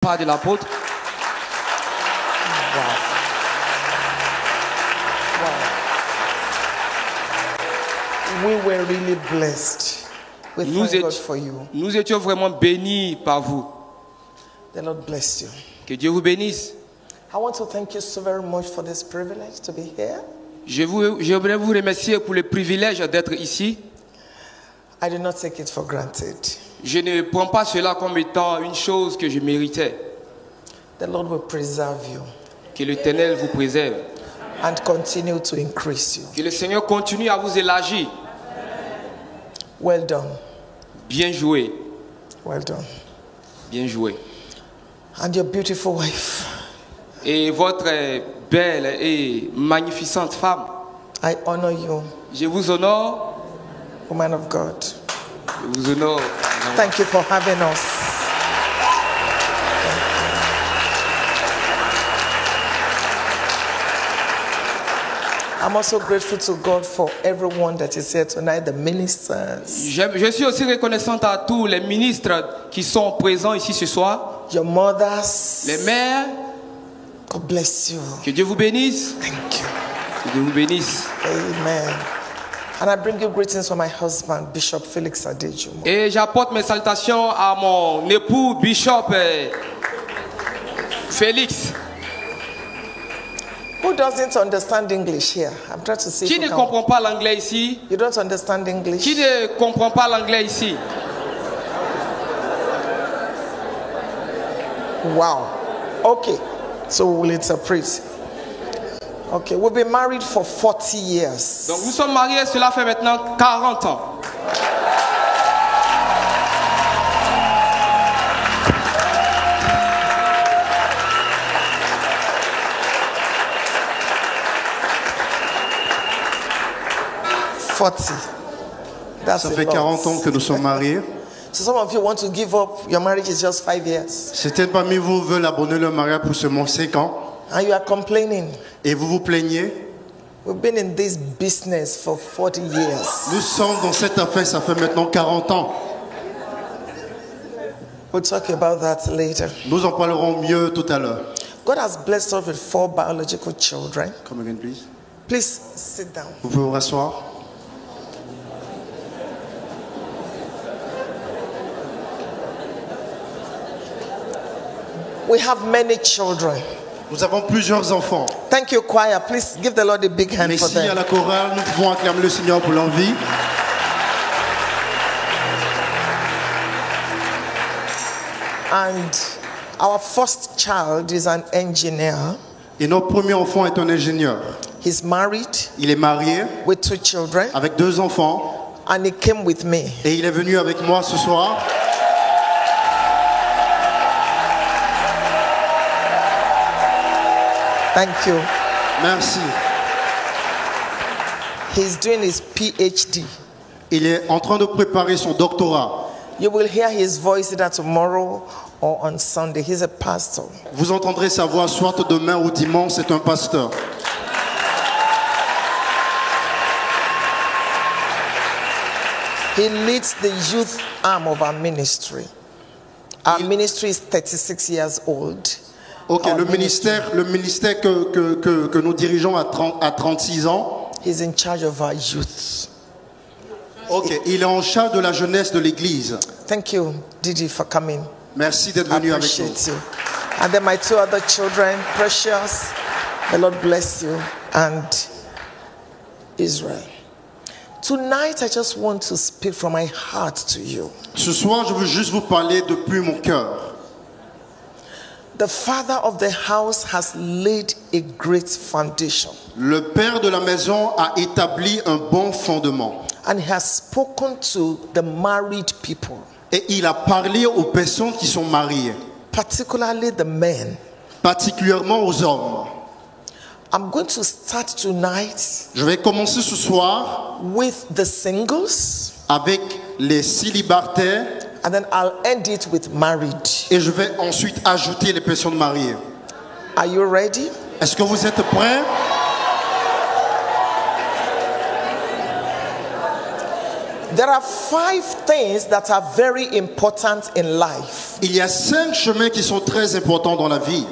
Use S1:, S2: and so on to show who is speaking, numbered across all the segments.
S1: Pas de l'apôtre.
S2: Wow. Wow. We were really blessed. We thank God for you.
S1: Nous étions vraiment bénis par vous.
S2: The Lord bless you.
S1: Que Dieu vous bénisse.
S2: I want to thank you so very much for this privilege to be here.
S1: Je voudrais vous remercier pour le privilège d'être ici.
S2: I do not take it for granted.
S1: Je ne prends pas cela comme étant une chose que je méritais.
S2: The Lord will preserve you.
S1: Que l'Éternel vous préserve.
S2: And continue to increase you.
S1: Que le Seigneur continue à vous élargir.
S2: Well done.
S1: Bien joué.
S2: Well done.
S1: Bien joué.
S2: And your beautiful wife.
S1: Et votre belle et magnificente femme.
S2: I honor you.
S1: Je vous honore.
S2: Woman of God.
S1: Je vous honore.
S2: Thank you for having us. I'm also grateful to God for everyone that is here tonight, the ministers.
S1: Je suis aussi reconnaissante à tous les ministres qui sont présents ici ce soir.
S2: Your mothers.
S1: Les mères.
S2: God bless you.
S1: Que Dieu vous bénisse.
S2: Thank you.
S1: Que Dieu vous bénisse.
S2: Amen. And I bring you greetings from my husband, Bishop Felix Adejumo.
S1: Et j'apporte mes salutations à mon époux, Bishop Félix.
S2: Who doesn't understand English here? I'm trying to see.
S1: Qui ne comprend pas l'anglais ici?
S2: You don't understand English?
S1: Qui ne comprend pas l'anglais ici?
S2: Wow. Okay. So we'll interpret. Okay, we've been married for 40 years.
S1: Donc nous sommes mariés, cela fait maintenant 40 ans.
S2: Ça
S3: fait 40 ans que nous sommes mariés.
S2: So some of you want to give up your marriage is just 5 years.
S3: Certains parmi vous veulent abandonner leur mariage pour seulement 5 ans.
S2: And you are complaining.
S3: Et vous vous plaignez.
S2: We've been in this business for 40 years.
S3: Nous sommes dans cette affaire, ça fait maintenant 40 ans.
S2: We'll talk about that later.
S3: Nous en parlerons mieux tout à l'heure.
S2: God has blessed us with 4 biological children.
S3: Come again, please.
S2: Please sit down.
S3: Vous pouvez vous rasseoir.
S2: We have many children.
S3: Nous avons plusieurs enfants.
S2: Thank you, choir. Please give the Lord a big hand for them.
S3: Merci à la chorale. Nous pouvons acclamer le Seigneur pour leur vie.
S2: And our first child is an engineer.
S3: Et notre premier enfant est un ingénieur.
S2: He's married.
S3: Il est marié.
S2: With 2 children.
S3: Avec 2 enfants.
S2: And he came with me.
S3: Et il est venu avec moi ce soir.
S2: Thank you.
S3: Merci.
S2: He's doing his PhD.
S3: Il est en train de préparer son doctorat.
S2: You will hear his voice either tomorrow or on Sunday. He's a pastor.
S3: Vous entendrez sa voix soit demain ou dimanche, c'est un pasteur.
S2: He leads the youth arm of our ministry. Our ministry is 36 years old.
S3: Ok, le ministère que nous dirigeons à 36 ans.
S2: He's in charge of our youth.
S3: Ok, il est en charge de la jeunesse de l'église.
S2: Thank you, Didi, for coming.
S3: Merci d'être venu avec nous.
S2: You. And then my 2 other children, Precious, the Lord bless you, and Israel. Tonight, I just want to speak from my heart to you.
S3: Ce soir, je veux juste vous parler depuis mon cœur.
S2: The father of the house has laid a great foundation.
S3: Le père de la maison a établi un bon fondement.
S2: And he has spoken to the married people.
S3: Et il a parlé aux personnes qui sont mariées.
S2: Particularly the men.
S3: Particulièrement aux hommes.
S2: I'm going to start tonight.
S3: Je vais commencer ce soir
S2: with the singles.
S3: Avec les célibataires.
S2: And then I'll end it with married.
S3: Et je vais ensuite ajouter les personnes mariées.
S2: Are you ready?
S3: Est-ce que vous êtes prêts?
S2: There are 5 things that are very important in life.
S3: Il y a 5 chemins qui sont très importants dans la vie.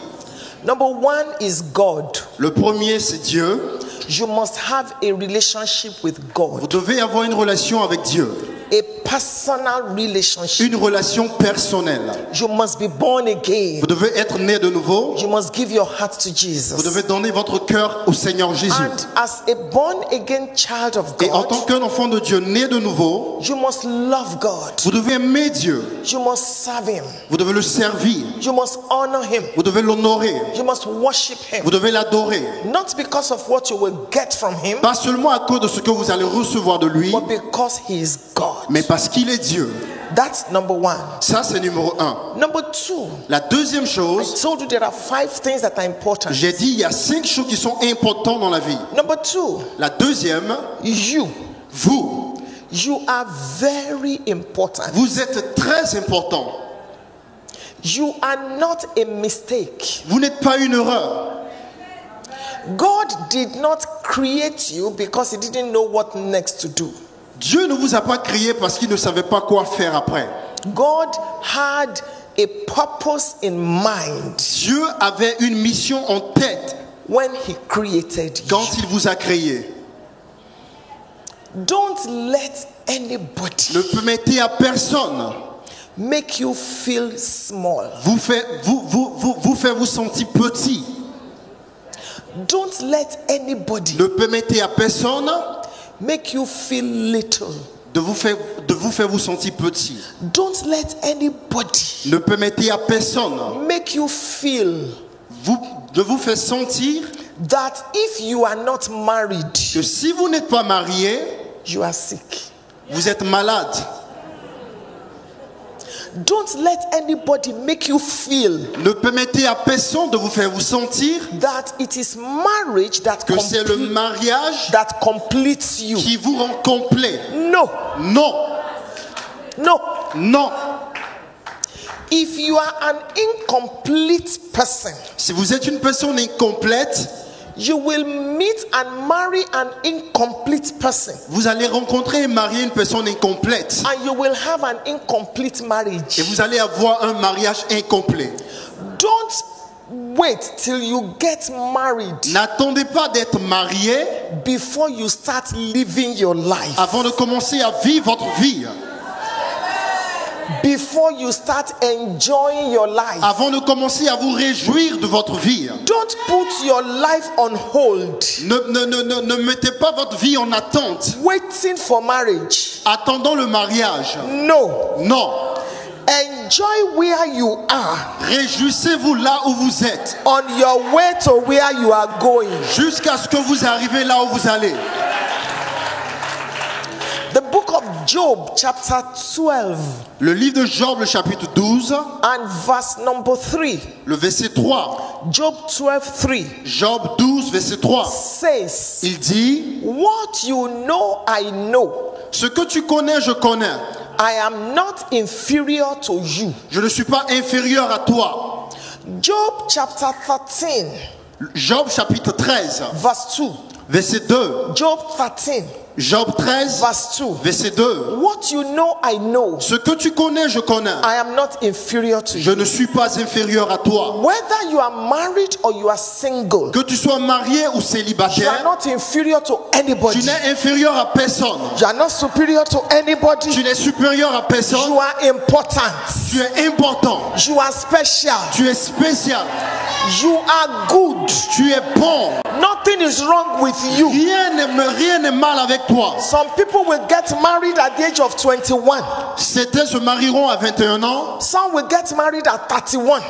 S2: Number 1 is God.
S3: Le premier, c'est Dieu.
S2: You must have a relationship with
S3: Vous
S2: God.
S3: devez avoir une relation avec Dieu.
S2: A personal relationship.
S3: Une relation personnelle.
S2: You must be born again.
S3: Vous devez être né de nouveau.
S2: You must give your heart to
S3: Vous
S2: Jesus.
S3: devez donner votre cœur au Seigneur Jésus.
S2: And as a born again child of
S3: Et en tant
S2: God,
S3: qu'un enfant de Dieu né de nouveau,
S2: you must love God.
S3: vous devez aimer Dieu.
S2: You must serve Him.
S3: Vous devez le servir.
S2: You must honor Him.
S3: Vous devez l'honorer.
S2: You must worship Him.
S3: Vous devez l'adorer.
S2: Not because of what you will get from Him,
S3: Pas seulement à cause de ce que vous allez recevoir de lui,
S2: but because He is God.
S3: mais parce qu'il est Dieu.
S2: That's number 1.
S3: Ça, c'est numéro 1.
S2: Number 2,
S3: La deuxième
S2: I
S3: chose,
S2: told you there are 5 things that are important.
S3: j'ai dit, il y a 5 choses qui sont importantes dans la vie.
S2: Number 2,
S3: La deuxième,
S2: you are very important.
S3: vous êtes très important.
S2: You are not a mistake.
S3: Vous n'êtes pas une erreur.
S2: God did not create you because He didn't know what next to do.
S3: Dieu ne vous a pas créé parce qu'il ne savait pas quoi faire après.
S2: God had a purpose in mind
S3: Dieu avait une mission en tête
S2: when He created you.
S3: quand il vous a créé.
S2: Don't let anybody
S3: Ne permettez à personne
S2: make you feel small.
S3: vous faire vous sentir petit.
S2: Don't let anybody
S3: Ne permettez à personne
S2: make you feel little.
S3: de vous faire vous sentir petit.
S2: Don't let anybody
S3: Ne permettez à personne
S2: make you feel
S3: de vous faire sentir
S2: that if you are not married,
S3: que si vous n'êtes pas marié,
S2: you are sick.
S3: vous êtes malade.
S2: Don't let anybody make you feel
S3: Ne permettez à personne de vous faire vous sentir
S2: that it is marriage that,
S3: que c'est le mariage
S2: that completes you.
S3: qui vous rend complet.
S2: No,
S3: Non,
S2: no.
S3: non.
S2: If you are an incomplete person,
S3: Si vous êtes une personne incomplète,
S2: you will meet and marry an incomplete person,
S3: vous allez rencontrer et marier une personne incomplète.
S2: and you will have an incomplete
S3: Et
S2: marriage.
S3: vous allez avoir un mariage incomplet.
S2: Don't wait till you get married
S3: N'attendez pas d'être marié
S2: before you start living your life,
S3: avant de commencer à vivre votre vie.
S2: before you start enjoying your life.
S3: Avant de commencer à vous réjouir de votre vie.
S2: Don't put your life on hold,
S3: Ne mettez pas votre vie en attente,
S2: waiting for marriage.
S3: attendant le mariage.
S2: No.
S3: Non.
S2: Enjoy where you are
S3: Réjouissez-vous là où vous êtes,
S2: on your way to where you are going.
S3: jusqu'à ce que vous arrivez là où vous allez.
S2: The book of Job, chapter 12,
S3: Le livre de Job, le chapitre 12,
S2: and verse number 3.
S3: le verset 3.
S2: Job 12:3
S3: Job 12, verset 3.
S2: says,
S3: Il dit,
S2: what you know, I know.
S3: ce que tu connais, je connais.
S2: I am not inferior to you.
S3: Je ne suis pas inférieur à toi.
S2: Job chapter 13,
S3: Job chapitre 13,
S2: verse 2.
S3: verset 2.
S2: Job 13,
S3: Job 13,
S2: verse 2.
S3: verset 2.
S2: What you know, I know.
S3: Ce que tu connais, je connais.
S2: I am not inferior to
S3: Je
S2: you.
S3: ne suis pas inférieur à toi.
S2: Whether you are married or you are single,
S3: Que tu sois marié ou
S2: you are
S3: célibataire,
S2: not inferior to
S3: tu
S2: anybody.
S3: n'es inférieur à personne.
S2: You are not superior to anybody.
S3: Tu n'es supérieur à personne.
S2: You are important.
S3: Tu es important.
S2: You are special.
S3: Tu es spécial.
S2: You are good.
S3: Tu es bon.
S2: Nothing is wrong with you.
S3: Rien n'est mal avec toi.
S2: Some people will get married at the age of 21.
S3: Certains se marieront à 21 ans.
S2: Some will get married at 31.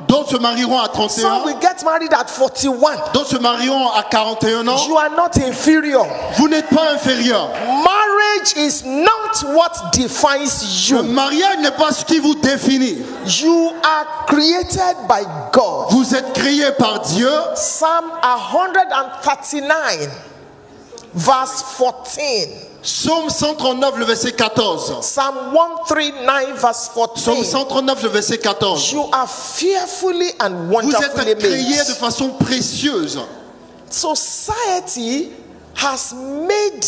S3: D'autres se marieront à 31
S2: Some
S3: ans.
S2: will get married at 41.
S3: D'autres se marieront à 41 ans.
S2: You are not inferior.
S3: Vous n'êtes pas inférieur.
S2: Marriage is not what defines
S3: Le
S2: you.
S3: mariage n'est pas ce qui vous définit.
S2: You are created by God.
S3: Vous êtes créé par Dieu.
S2: Psalm 139, verse 14.
S3: Psaume 139, le verset 14.
S2: Psalm 139, verse
S3: Psaume
S2: 14.
S3: 139, le verset 14.
S2: You are fearfully and
S3: Vous
S2: wonderfully
S3: êtes créé de
S2: made.
S3: façon précieuse.
S2: Society has made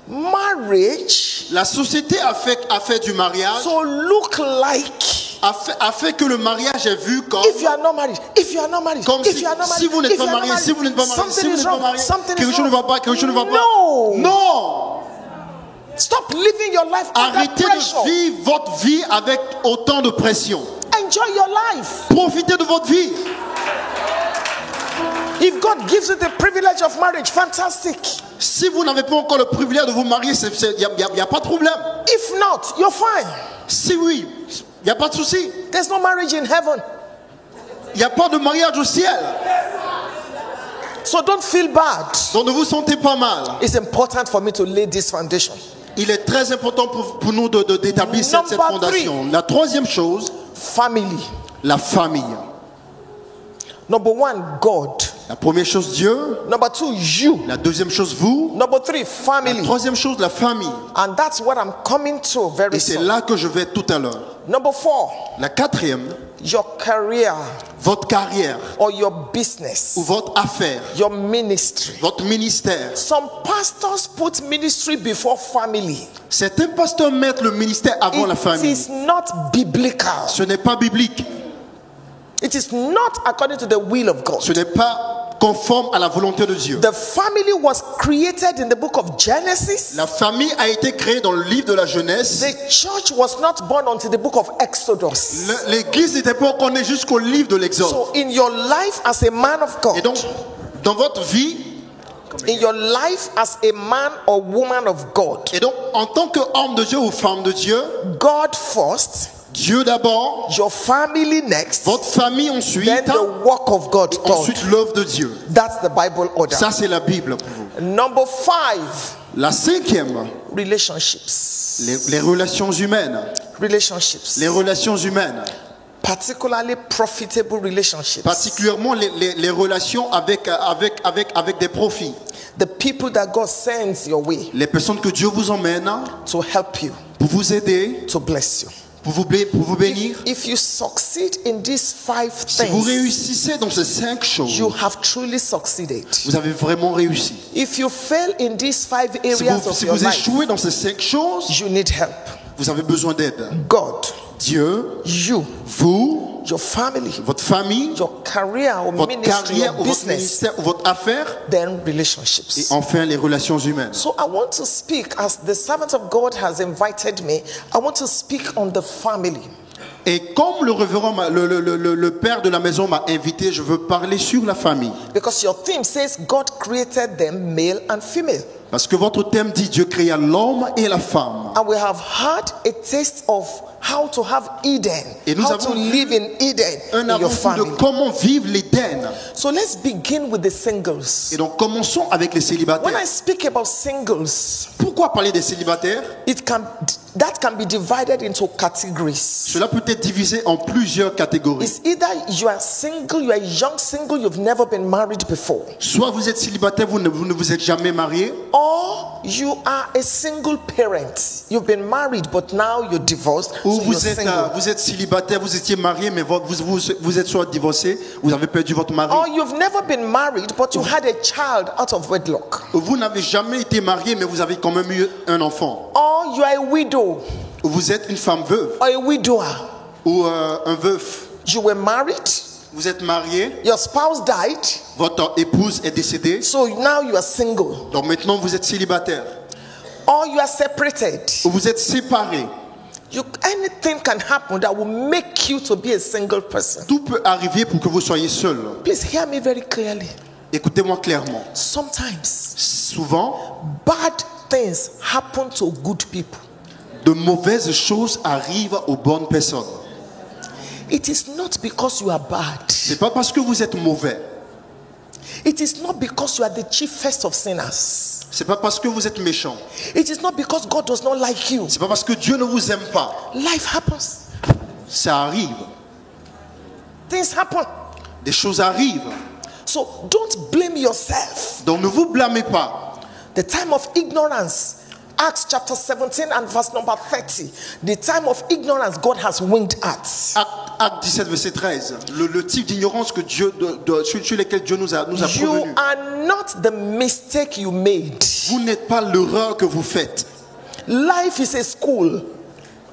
S2: marriage
S3: La société a fait du mariage,
S2: to look like,
S3: a fait que le mariage est vu comme,
S2: if you are not married, if you are not married,
S3: comme
S2: if
S3: si,
S2: you are not married,
S3: si vous n'êtes
S2: if
S3: pas
S2: you are not
S3: marié,
S2: married,
S3: si vous n'êtes pas marié, si
S2: something
S3: vous
S2: is
S3: n'êtes pas
S2: wrong,
S3: marié,
S2: something
S3: quelque
S2: is
S3: chose ne va
S2: wrong.
S3: pas, quelque chose ne va pas.
S2: No.
S3: Non.
S2: Stop living your life under
S3: Arrêtez
S2: pressure.
S3: de vivre votre vie avec autant de pression.
S2: Enjoy your life.
S3: Profitez de votre vie.
S2: If God gives you the privilege of marriage, fantastic.
S3: Si vous n'avez pas encore le privilège de vous marier, il n'y a pas de problème.
S2: If not, you're fine.
S3: Si oui, il n'y a pas de souci.
S2: There's no marriage in heaven.
S3: Il n'y a pas de mariage au ciel.
S2: So don't feel bad.
S3: Donc ne vous sentez pas mal.
S2: It's important for me to lay this foundation.
S3: Il est très important pour nous d'établir cette fondation. La troisième chose,
S2: Family.
S3: la famille.
S2: Number one, God.
S3: La première chose, Dieu.
S2: Number two, you.
S3: La deuxième chose, vous.
S2: Number three,
S3: La
S2: family.
S3: troisième chose, la famille.
S2: And that's what I'm coming to very
S3: Et c'est
S2: soon.
S3: là que je vais tout à l'heure.
S2: Number four,
S3: La quatrième,
S2: your career
S3: votre carrière
S2: or your business,
S3: ou votre affaire,
S2: your ministry.
S3: votre ministère.
S2: Some pastors put ministry before family.
S3: Certains pasteurs mettent le ministère avant la
S2: It
S3: famille.
S2: is not biblical.
S3: Ce n'est pas biblique.
S2: It is not according to the will of God.
S3: Ce n'est pas conforme à la volonté de Dieu.
S2: The family was created in the book of Genesis.
S3: La famille a été créée dans le livre de la Genèse.
S2: The church was not born until the book of Exodus.
S3: L'église n'était pas encore née jusqu'au livre de l'Exode.
S2: So in your life as a man of God,
S3: Et donc, dans votre vie,
S2: in your life as a man or woman of God,
S3: et donc en tant qu'homme de Dieu ou femme de Dieu,
S2: God first,
S3: Dieu d'abord,
S2: your family next,
S3: votre famille ensuite,
S2: then the work of God third.
S3: ensuite l'œuvre de Dieu.
S2: That's the Bible order.
S3: Ça, c'est la Bible pour vous.
S2: Number five,
S3: La cinquième,
S2: relationships.
S3: les relations humaines.
S2: Relationships.
S3: Les relations humaines.
S2: Particularly profitable relationships.
S3: Particulièrement les relations avec des profits.
S2: The people that God sends your way
S3: Les personnes que Dieu vous emmène
S2: to help you,
S3: pour vous aider,
S2: to bless you.
S3: pour vous bénir.
S2: If you succeed in these five
S3: Si vous
S2: things,
S3: réussissez dans ces 5 choses,
S2: you have truly succeeded.
S3: vous avez vraiment réussi.
S2: If you fail in these five
S3: Si
S2: areas of
S3: si
S2: your
S3: vous
S2: life,
S3: échouez dans ces 5 choses,
S2: you need help.
S3: vous avez besoin d'aide.
S2: God,
S3: Dieu,
S2: you,
S3: vous,
S2: your family,
S3: votre famille,
S2: your career or
S3: votre
S2: ministry
S3: carrière
S2: or
S3: ou votre
S2: business,
S3: ministère ou votre affaire,
S2: then
S3: et
S2: relationships.
S3: enfin les relations humaines.
S2: So I want to speak, as the servant of God has invited me, I want to speak on the family.
S3: Et comme le révérend, le père de la maison m'a invité, je veux parler sur la famille.
S2: Because your theme says God created them male and female.
S3: Parce que votre thème dit Dieu créa l'homme et la femme.
S2: And we have had a taste of how to have Eden,
S3: Et nous
S2: how
S3: avons
S2: to live in Eden
S3: Un
S2: in your
S3: avant-goût
S2: family.
S3: de comment vivre l'Éden.
S2: So let's begin with the singles.
S3: Et donc commençons avec les
S2: When
S3: célibataires.
S2: I speak about singles,
S3: Pourquoi parler des célibataires?
S2: that can be divided into categories.
S3: Cela peut être divisé en plusieurs catégories.
S2: It's either you are single, you are a young single, you've never been married before,
S3: Soit vous êtes célibataire, vous ne vous êtes jamais marié,
S2: or you are a single parent. You've been married, but now you're divorced,
S3: ou
S2: so you're single.
S3: vous êtes célibataire, vous étiez marié, mais vous êtes soit divorcé, vous avez perdu votre mari.
S2: Or you've never been married, but you had a child out of wedlock.
S3: Vous n'avez jamais été marié, mais vous avez quand même eu un enfant.
S2: Or you are a widow
S3: Ou vous êtes une femme veuve,
S2: or a widower.
S3: ou un veuf.
S2: You were married,
S3: Vous êtes marié,
S2: your spouse died,
S3: votre épouse est décédée,
S2: so now you are single.
S3: donc maintenant vous êtes célibataire.
S2: Or you are separated.
S3: Ou vous êtes séparé.
S2: Anything can happen that will make you to be a single person.
S3: Tout peut arriver pour que vous soyez seul.
S2: Please hear me very clearly.
S3: Écoutez-moi clairement.
S2: Sometimes
S3: Souvent,
S2: bad things happen to good people.
S3: de mauvaises choses arrivent aux bonnes personnes.
S2: It is not because you are bad.
S3: C'est pas parce que vous êtes mauvais.
S2: It is not because you are the chiefest of sinners.
S3: C'est pas parce que vous êtes méchant.
S2: It is not because God does not like you.
S3: C'est pas parce que Dieu ne vous aime pas.
S2: Life happens.
S3: Ça arrive.
S2: Things happen.
S3: Des choses arrivent.
S2: So don't blame yourself.
S3: Donc ne vous blâmez pas.
S2: The time of ignorance, Acts chapter 17 and verse number 30. The time of ignorance God has winked at.
S3: Acte 17, verset 13. Le type d'ignorance que Dieu, sur lesquels Dieu nous a
S2: You
S3: prévenus.
S2: are not the mistake you made.
S3: Vous n'êtes pas l'erreur que vous faites.
S2: Life is a school.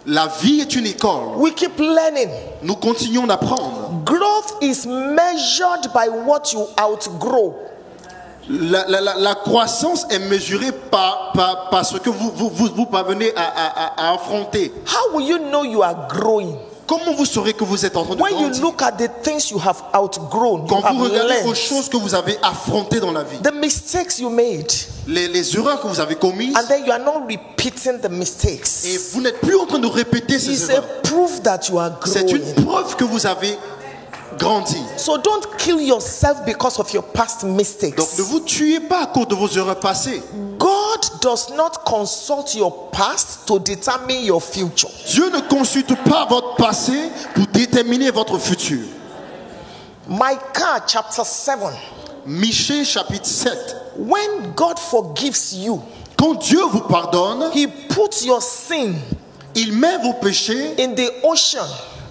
S3: La vie est une école.
S2: We keep learning.
S3: Nous continuons d'apprendre.
S2: Growth is measured by what you outgrow.
S3: La croissance est mesurée par ce que vous parvenez à affronter.
S2: How will you know you are growing?
S3: Comment vous saurez que vous êtes en train de
S2: When you
S3: grandir?
S2: look at the things you have outgrown,
S3: Quand
S2: you have
S3: vous regardez aux
S2: learned,
S3: choses que vous avez affrontées dans la vie,
S2: the mistakes you made,
S3: les erreurs que vous avez commises,
S2: and then you are not repeating the mistakes.
S3: et vous n'êtes plus en train de répéter ces
S2: It's a
S3: erreurs.
S2: proof that you are
S3: C'est une
S2: growing.
S3: preuve que vous avez grandi.
S2: So don't kill yourself because of your past
S3: Donc
S2: mistakes.
S3: ne vous tuez pas à cause de vos erreurs passées.
S2: God does not consult your past to determine your future.
S3: Dieu ne consulte pas votre passé pour déterminer votre futur.
S2: Micah chapter 7.
S3: Michée chapitre 7.
S2: When God forgives you,
S3: Quand Dieu vous pardonne,
S2: He puts your sin
S3: il met vos péchés
S2: in the ocean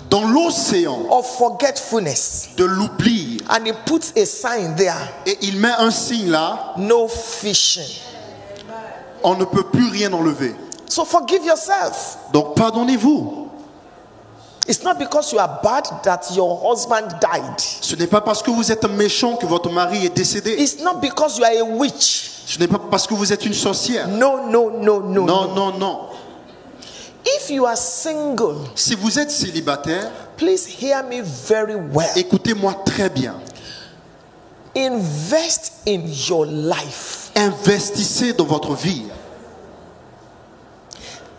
S3: dans l'océan
S2: of forgetfulness,
S3: de l'oubli.
S2: and He puts a sign there:
S3: Et il met un signe là,
S2: no fishing.
S3: on ne peut plus rien enlever.
S2: So forgive yourself.
S3: Donc pardonnez-vous.
S2: It's not because you are bad that your husband died.
S3: Ce n'est pas parce que vous êtes un méchant que votre mari est décédé.
S2: It's not because you are a witch.
S3: Ce n'est pas parce que vous êtes une sorcière.
S2: No, no, no, no.
S3: Non, non, non.
S2: If you are single,
S3: Si vous êtes célibataire,
S2: please hear me very well.
S3: écoutez-moi très bien.
S2: Invest in your life.
S3: Investissez dans votre vie.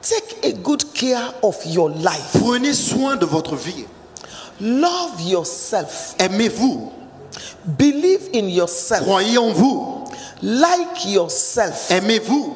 S2: Take a good care of your life.
S3: Prenez soin de votre vie.
S2: Love yourself.
S3: Aimez-vous.
S2: Believe in yourself.
S3: Croyez en vous.
S2: Like yourself.
S3: Aimez-vous.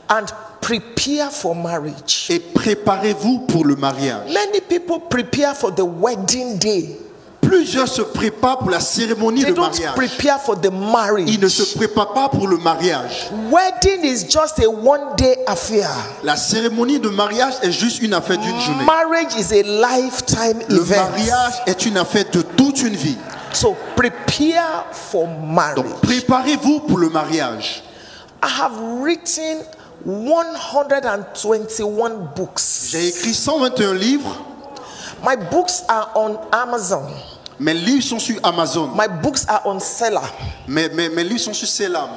S2: And prepare for marriage.
S3: Et préparez-vous pour le mariage.
S2: Many people prepare for the wedding day.
S3: Plusieurs se préparent pour la cérémonie
S2: They
S3: de
S2: don't
S3: mariage.
S2: prepare for the marriage.
S3: Ils ne se préparent pas pour le mariage.
S2: Wedding is just a one-day affair.
S3: La cérémonie de mariage est juste une affaire d'une journée.
S2: Marriage is a lifetime
S3: Le
S2: event.
S3: mariage est une affaire de toute une vie.
S2: So prepare for marriage.
S3: Donc préparez-vous pour le mariage.
S2: I have written 121 books.
S3: J'ai écrit 121 livres.
S2: My books are on Amazon.
S3: Mes livres sont sur Amazon.
S2: My books are on Seller.
S3: Mes livres sont sur Selam.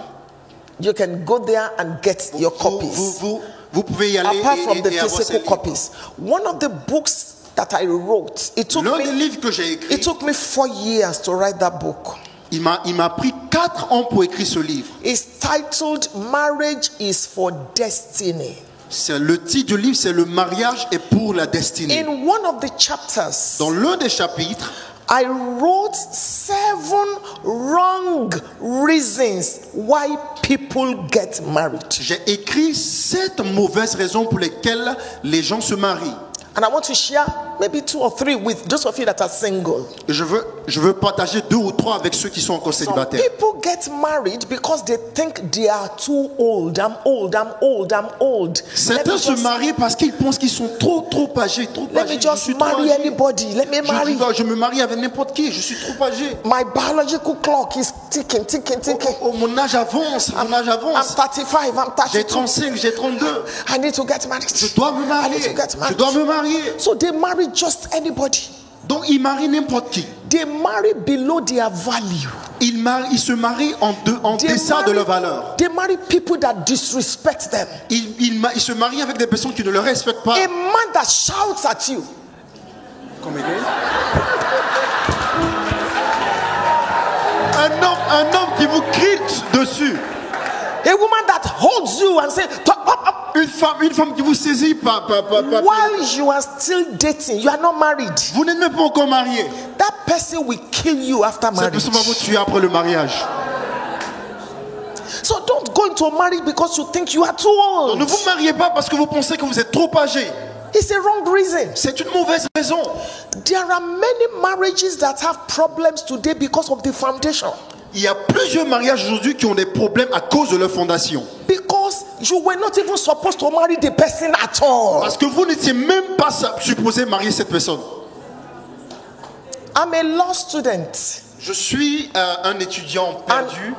S2: You can go there and get your copies.
S3: Vous pouvez y aller
S2: Apart from the
S3: et avoir ces
S2: physical
S3: livres.
S2: copies. One of the books that I wrote, it took
S3: L'un des
S2: me
S3: livres que j'ai écrit,
S2: 4 years to write that book.
S3: il m'a pris 4 ans pour écrire ce livre.
S2: It's titled Marriage is for Destiny.
S3: Le titre du livre, c'est Le mariage est pour la destinée.
S2: In one of the chapters,
S3: Dans l'un des chapitres,
S2: I wrote 7 wrong reasons why people get married.
S3: j'ai écrit 7 mauvaises raisons pour lesquelles les gens se marient.
S2: And I want to share maybe 2 or 3 with those of you that are single.
S3: Et je veux partager 2 ou 3 avec ceux qui sont encore
S2: Some
S3: célibataires.
S2: people get married because they think they are too old. I'm old, I'm old, I'm old.
S3: Certains se marient parce qu'ils pensent qu'ils sont trop âgés, trop
S2: Let me
S3: âgés. Je
S2: just
S3: suis trop
S2: marry
S3: âgé.
S2: anybody. Let me marry.
S3: Je me marie avec n'importe qui, je suis trop âgé.
S2: My biological clock is ticking, ticking, ticking.
S3: Oh, mon âge avance, mon âge
S2: I'm
S3: avance.
S2: 35, I'm
S3: J'ai
S2: 32.
S3: 35, j'ai 32.
S2: I need to get married.
S3: Je dois me
S2: I
S3: marier.
S2: need to get
S3: Je
S2: married.
S3: dois me marier.
S2: So they marry just anybody.
S3: Donc ils marient n'importe qui.
S2: They marry below their value.
S3: Ils se marient en deçà de leur valeur.
S2: They marry people that disrespect them.
S3: Ils se marient avec des personnes qui ne le respectent pas.
S2: A man that shouts at you.
S3: Come again? Un homme qui vous crie dessus.
S2: A woman that holds you and says,
S3: Une femme qui vous saisit
S2: while you are still dating, you are not married.
S3: Vous n'êtes même pas encore marié.
S2: That person will kill you after
S3: Cette
S2: marriage.
S3: personne va vous tuer après le mariage.
S2: So don't go into marriage because you think you are too
S3: Donc, ne
S2: old.
S3: vous mariez pas parce que vous pensez que vous êtes trop âgé.
S2: It's a wrong reason.
S3: C'est une mauvaise raison.
S2: There are many marriages that have problems today because of the foundation.
S3: Il y a plusieurs mariages aujourd'hui qui ont des problèmes à cause de leur fondation.
S2: Because you were not even supposed to marry the person at all.
S3: Parce que vous n'étiez même pas supposé marier cette personne.
S2: I'm a law student.
S3: Je suis un étudiant perdu.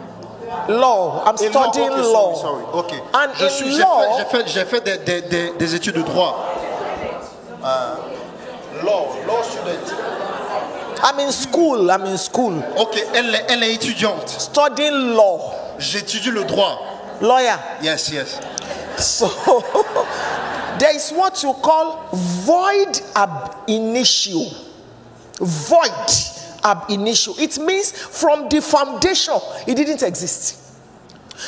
S2: Law. I'm
S3: Et
S2: studying
S3: okay,
S2: law.
S3: sorry. Ok.
S2: And
S3: J'ai fait des études de droit. Law student.
S2: I'm in school.
S3: Ok, elle est étudiante.
S2: Studying law.
S3: J'étudie le droit.
S2: Lawyer.
S3: Yes.
S2: So there is what you call void ab initio. Void ab initio. It means from the foundation it didn't exist.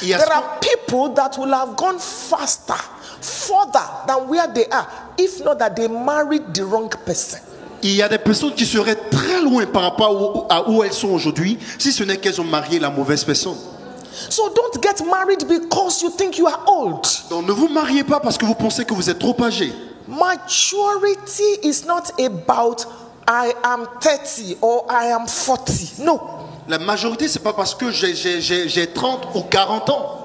S2: There are people that will have gone faster, further than where they are, if not that they married the wrong person.
S3: Il y a des personnes qui seraient très loin par rapport à où elles sont aujourd'hui, si ce n'est qu'elles ont marié la mauvaise personne.
S2: So don't get married because you think you are old.
S3: Donc ne vous mariez pas parce que vous pensez que vous êtes trop âgé.
S2: Maturity is not about I am 30 or I am 40. No.
S3: La majorité, c'est pas parce que j'ai 30 ou 40 ans.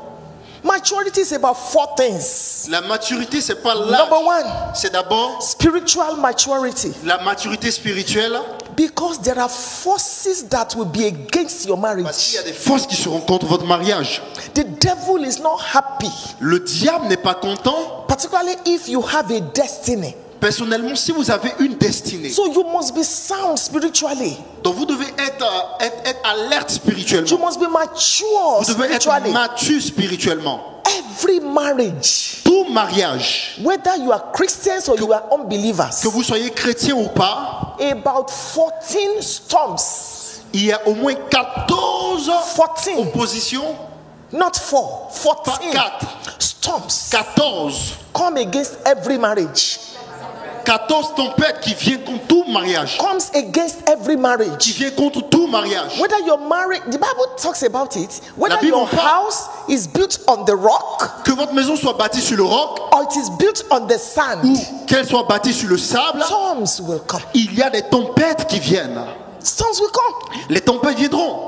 S2: Maturity is about 4 things.
S3: La maturité, c'est pas l'âge.
S2: Number 1,
S3: c'est d'abord
S2: spiritual maturity.
S3: la maturité spirituelle.
S2: Because there are forces that will be against your
S3: Parce qu'il
S2: marriage.
S3: y a des forces qui seront contre votre mariage.
S2: The devil is not happy,
S3: Le diable n'est pas content.
S2: particularly if you have a destiny.
S3: Personnellement, si vous avez une destinée,
S2: So you must be sound spiritually.
S3: donc vous devez être alerte
S2: You
S3: spirituellement.
S2: must be mature
S3: Vous devez être
S2: spiritually.
S3: mature spirituellement.
S2: Every marriage,
S3: Tout mariage,
S2: whether you are Christians or you are unbelievers,
S3: que vous soyez chrétien ou pas,
S2: about 14 storms.
S3: il y a au moins 14
S2: 14,
S3: oppositions,
S2: not 4,
S3: pas
S2: 14
S3: 4,
S2: storms
S3: 14.
S2: come against every marriage.
S3: 14 tempêtes qui viennent contre tout mariage.
S2: Comes against every
S3: Qui
S2: marriage.
S3: viennent contre tout mariage.
S2: Whether you're married, the Bible talks about it. Whether
S3: Bible
S2: your
S3: parle.
S2: house is built on the rock
S3: Que votre maison soit bâtie sur le roc
S2: or it is built on the sand,
S3: ou qu'elle soit bâtie sur le sable,
S2: storms will come.
S3: il y a des tempêtes qui viennent.
S2: Storms will come.
S3: Les tempêtes viendront.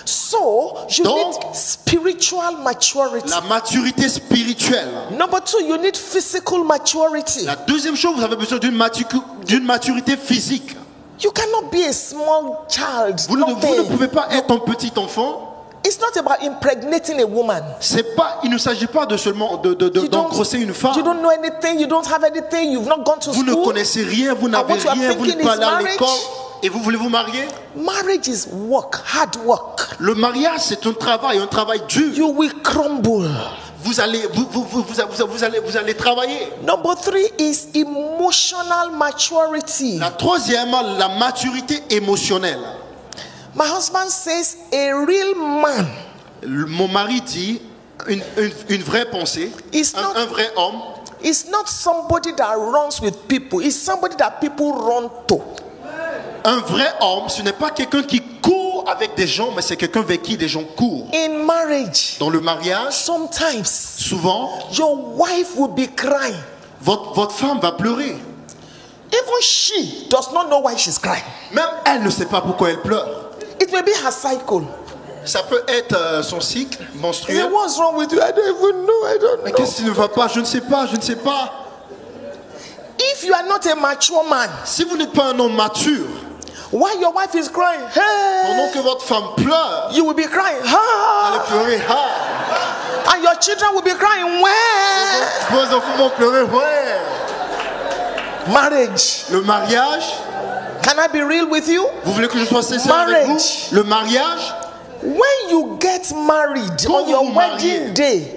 S2: So you
S3: Donc,
S2: need spiritual maturity.
S3: La maturité spirituelle.
S2: Number 2, you need physical maturity.
S3: La deuxième chose, vous avez besoin d'une maturité physique.
S2: You cannot be a small child.
S3: Vous ne
S2: Nothing.
S3: pouvez pas être un petit enfant.
S2: It's not about impregnating a woman.
S3: Il ne s'agit pas de seulement d'engrosser une
S2: You
S3: femme.
S2: don't know anything, you don't have anything, you've not gone to
S3: Vous ne
S2: school.
S3: connaissez rien, vous n'avez
S2: what you are
S3: rien, vous n'êtes
S2: thinking
S3: pas
S2: is
S3: allé à
S2: marriage.
S3: l'école et vous voulez vous marier.
S2: Marriage is work, hard work.
S3: Le mariage, c'est un travail dur.
S2: You will crumble.
S3: Vous allez travailler.
S2: Number 3 is emotional maturity.
S3: La troisième, la maturité émotionnelle.
S2: My husband says a real man
S3: Mon mari dit une vraie pensée,
S2: is not,
S3: un vrai homme.
S2: is not somebody that runs with people. It's somebody that people run to.
S3: Un vrai homme, ce n'est pas quelqu'un qui court avec des gens, mais c'est quelqu'un avec qui des gens courent.
S2: In marriage,
S3: Dans le mariage,
S2: sometimes
S3: souvent,
S2: your wife will be crying.
S3: votre femme va pleurer.
S2: Even she does not know why she's crying.
S3: Même elle ne sait pas pourquoi elle pleure.
S2: It may be her cycle.
S3: Ça peut être son cycle
S2: He said,
S3: menstruel.
S2: what's wrong with you? I don't even know. I don't
S3: Mais
S2: know.
S3: qu'est-ce qui ne va pas? Je ne sais pas.
S2: If you are not a mature man,
S3: Si vous n'êtes pas un homme mature,
S2: while your wife is crying,
S3: pendant
S2: hey,
S3: que votre femme pleure,
S2: you will be crying,
S3: vous allez
S2: ha,
S3: pleurer. Ah,
S2: and your children will be crying, where?
S3: vos enfants vont pleurer. Ouais.
S2: Marriage.
S3: Le mariage,
S2: Can I be real with you?
S3: vous voulez que je sois sincère avec vous?
S2: Marriage.
S3: Le mariage,
S2: When you get married
S3: Quand
S2: on your
S3: vous vous mariez,
S2: wedding day,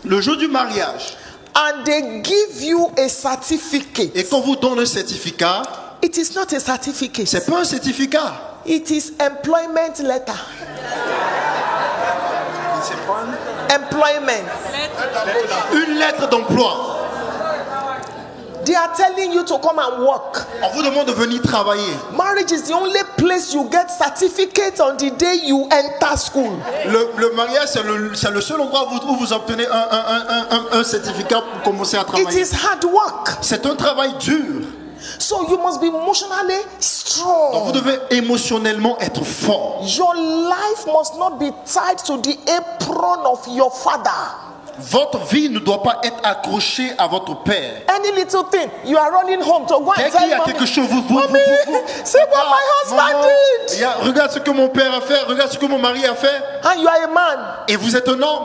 S3: le jour du mariage,
S2: and they give you a certificate,
S3: et qu'on vous donne un certificat,
S2: it is not a certificate.
S3: c'est pas un certificat.
S2: It is employment letter. Employment.
S3: Une lettre d'emploi.
S2: They are telling you to come and work.
S3: On vous demande de venir travailler.
S2: Marriage is the only place you get certificate on the day you enter school.
S3: Le mariage, c'est le seul endroit où vous obtenez un certificat pour commencer à
S2: It
S3: travailler.
S2: is hard work.
S3: C'est un travail dur.
S2: So you must be emotionally
S3: Donc vous
S2: strong.
S3: devez émotionnellement être fort.
S2: Your life must not be tied to the apron of your father.
S3: Votre vie ne doit pas être accrochée à votre père.
S2: Any little thing, you are running home to go
S3: Dès
S2: and
S3: qu'il y
S2: tell
S3: a
S2: mommy,
S3: quelque chose, vous
S2: mommy, see what my husband
S3: maman,
S2: did.
S3: regarde ce que mon père a fait, regarde ce que mon mari a fait.
S2: And you are a man.
S3: Et vous êtes un homme.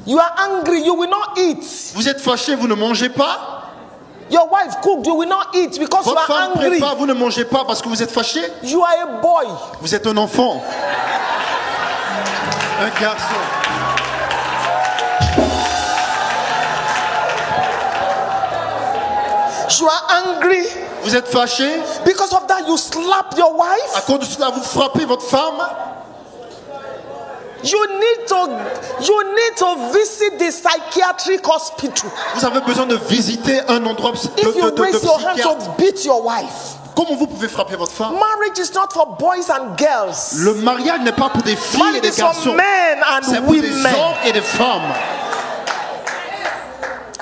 S2: You are angry, you will not eat.
S3: Vous êtes fâché, vous ne mangez pas.
S2: Your wife cooked, you will not eat because you
S3: Votre
S2: are
S3: femme
S2: angry.
S3: prépare, vous ne mangez pas parce que vous êtes fâché.
S2: You are a boy.
S3: Vous êtes un enfant. Un garçon.
S2: You are angry.
S3: Vous êtes fâché.
S2: Because of that, you slap your
S3: À
S2: wife.
S3: cause de cela, vous frappez votre femme.
S2: You need to visit the psychiatric hospital.
S3: Vous avez besoin de visiter un endroit de
S2: If you raise your hand
S3: psychiatre.
S2: to beat your wife.
S3: Comment vous pouvez frapper votre femme?
S2: Marriage is not for boys and girls.
S3: Le mariage n'est pas pour des filles et
S2: Marriage
S3: des
S2: is for
S3: garçons.
S2: men
S3: C'est
S2: and
S3: pour des
S2: women.
S3: hommes et des femmes.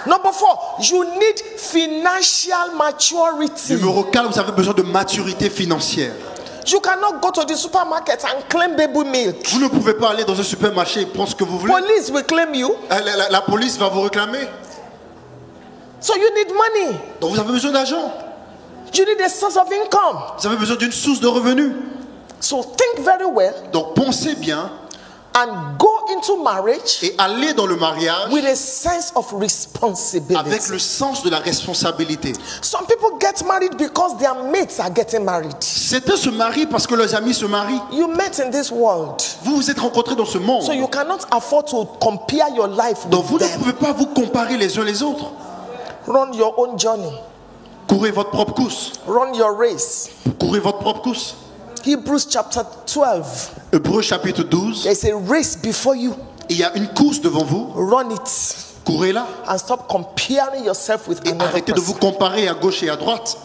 S2: Number 4, you need financial maturity.
S3: Numéro 4, vous avez besoin de maturité financière.
S2: You cannot go to the supermarket and claim baby milk.
S3: Vous ne pouvez pas aller dans un supermarché et prendre ce que vous voulez.
S2: Police will claim you.
S3: La police va vous réclamer.
S2: So you need money.
S3: Donc vous avez besoin d'argent.
S2: You need a source of income.
S3: Vous avez besoin d'une source de revenus.
S2: So think very well
S3: Donc pensez bien
S2: and go into marriage
S3: et allez dans le mariage
S2: with a sense of responsibility.
S3: avec le sens de la responsabilité.
S2: Some people get married because their mates are getting married.
S3: Certains se marient parce que leurs amis se marient.
S2: You met in this world.
S3: Vous vous êtes rencontrés dans ce monde.
S2: So you cannot afford to compare your life
S3: Donc vous
S2: with
S3: ne
S2: them.
S3: pouvez pas vous comparer les uns les autres.
S2: Run your own journey.
S3: Courez votre propre course.
S2: Run your race.
S3: Courez votre propre course.
S2: Hebrews chapter 12.
S3: Hébreux chapitre 12.
S2: There's a race before you.
S3: Il y a une course devant vous.
S2: Run it.
S3: Courez-la.
S2: And stop comparing yourself with
S3: Et
S2: another
S3: arrêtez de vous
S2: person.
S3: comparer à gauche et à droite.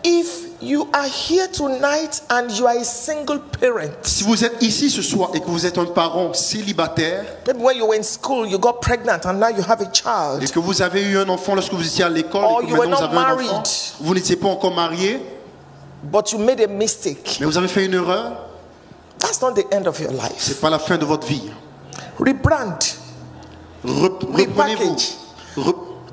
S2: If you are here tonight and you are a single parent,
S3: Si vous êtes ici ce soir et que vous êtes un parent célibataire
S2: maybe when you were in school you got pregnant and now you have a
S3: et
S2: child,
S3: que vous avez eu un enfant lorsque vous étiez à l'école
S2: Or
S3: et que
S2: you were
S3: maintenant vous
S2: not
S3: avez un enfant,
S2: married.
S3: vous n'étiez pas encore marié,
S2: but you made a mistake,
S3: mais vous avez fait une erreur,
S2: that's not the end of your life.
S3: c'est pas la fin de votre vie.
S2: Rebrand
S3: Reprenez-vous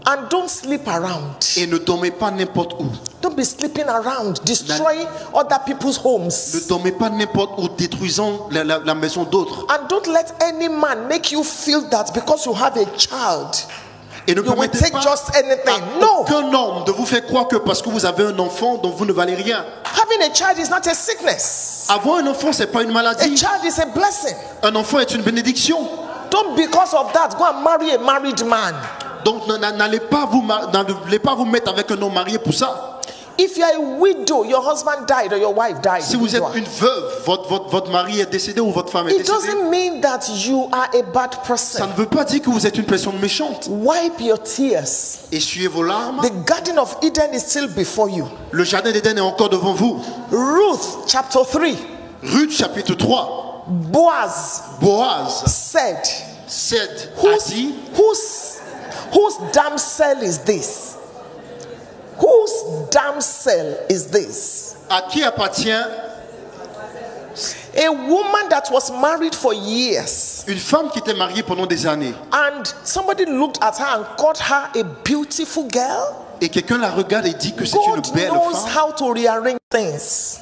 S2: and don't sleep around.
S3: et ne dormez pas n'importe où.
S2: Don't be sleeping around, destroying other people's homes.
S3: Ne dormez pas n'importe où, détruisant la maison d'autres.
S2: And don't let any man make you feel that because you have a child,
S3: Et ne
S2: you will
S3: permettez
S2: take
S3: pas
S2: just anything.
S3: à
S2: No.
S3: aucun homme de vous faire croire que parce que vous avez un enfant, donc vous ne valez rien.
S2: Having a child is not a sickness.
S3: Avoir un enfant, c'est pas une
S2: A
S3: maladie.
S2: child is a blessing.
S3: Un enfant est une bénédiction.
S2: Don't because of that go and marry a married man.
S3: Donc n'allez pas vous mettre avec un homme marié pour ça.
S2: If you are a widow, your husband died or your wife died.
S3: Si vous êtes une veuve, votre mari est décédé ou votre femme est
S2: It
S3: décédée,
S2: doesn't mean that you are a bad
S3: ça
S2: person.
S3: ne veut pas dire que vous êtes une personne méchante.
S2: Wipe your tears.
S3: Essuyez vos larmes.
S2: The Garden of Eden is still before you.
S3: Le jardin d'Éden est encore devant vous.
S2: Ruth chapter 3.
S3: Ruth chapitre 3.
S2: Boaz
S3: Boaz
S2: said,
S3: a dit,
S2: whose damsel is this? Whose damsel is this?
S3: à qui appartient
S2: A woman that was married for years.
S3: une femme qui était mariée pendant des années
S2: And somebody looked at her and called her a beautiful girl.
S3: et quelqu'un la regarde et dit que c'est une
S2: God
S3: belle
S2: knows
S3: femme.
S2: how to rearrange things.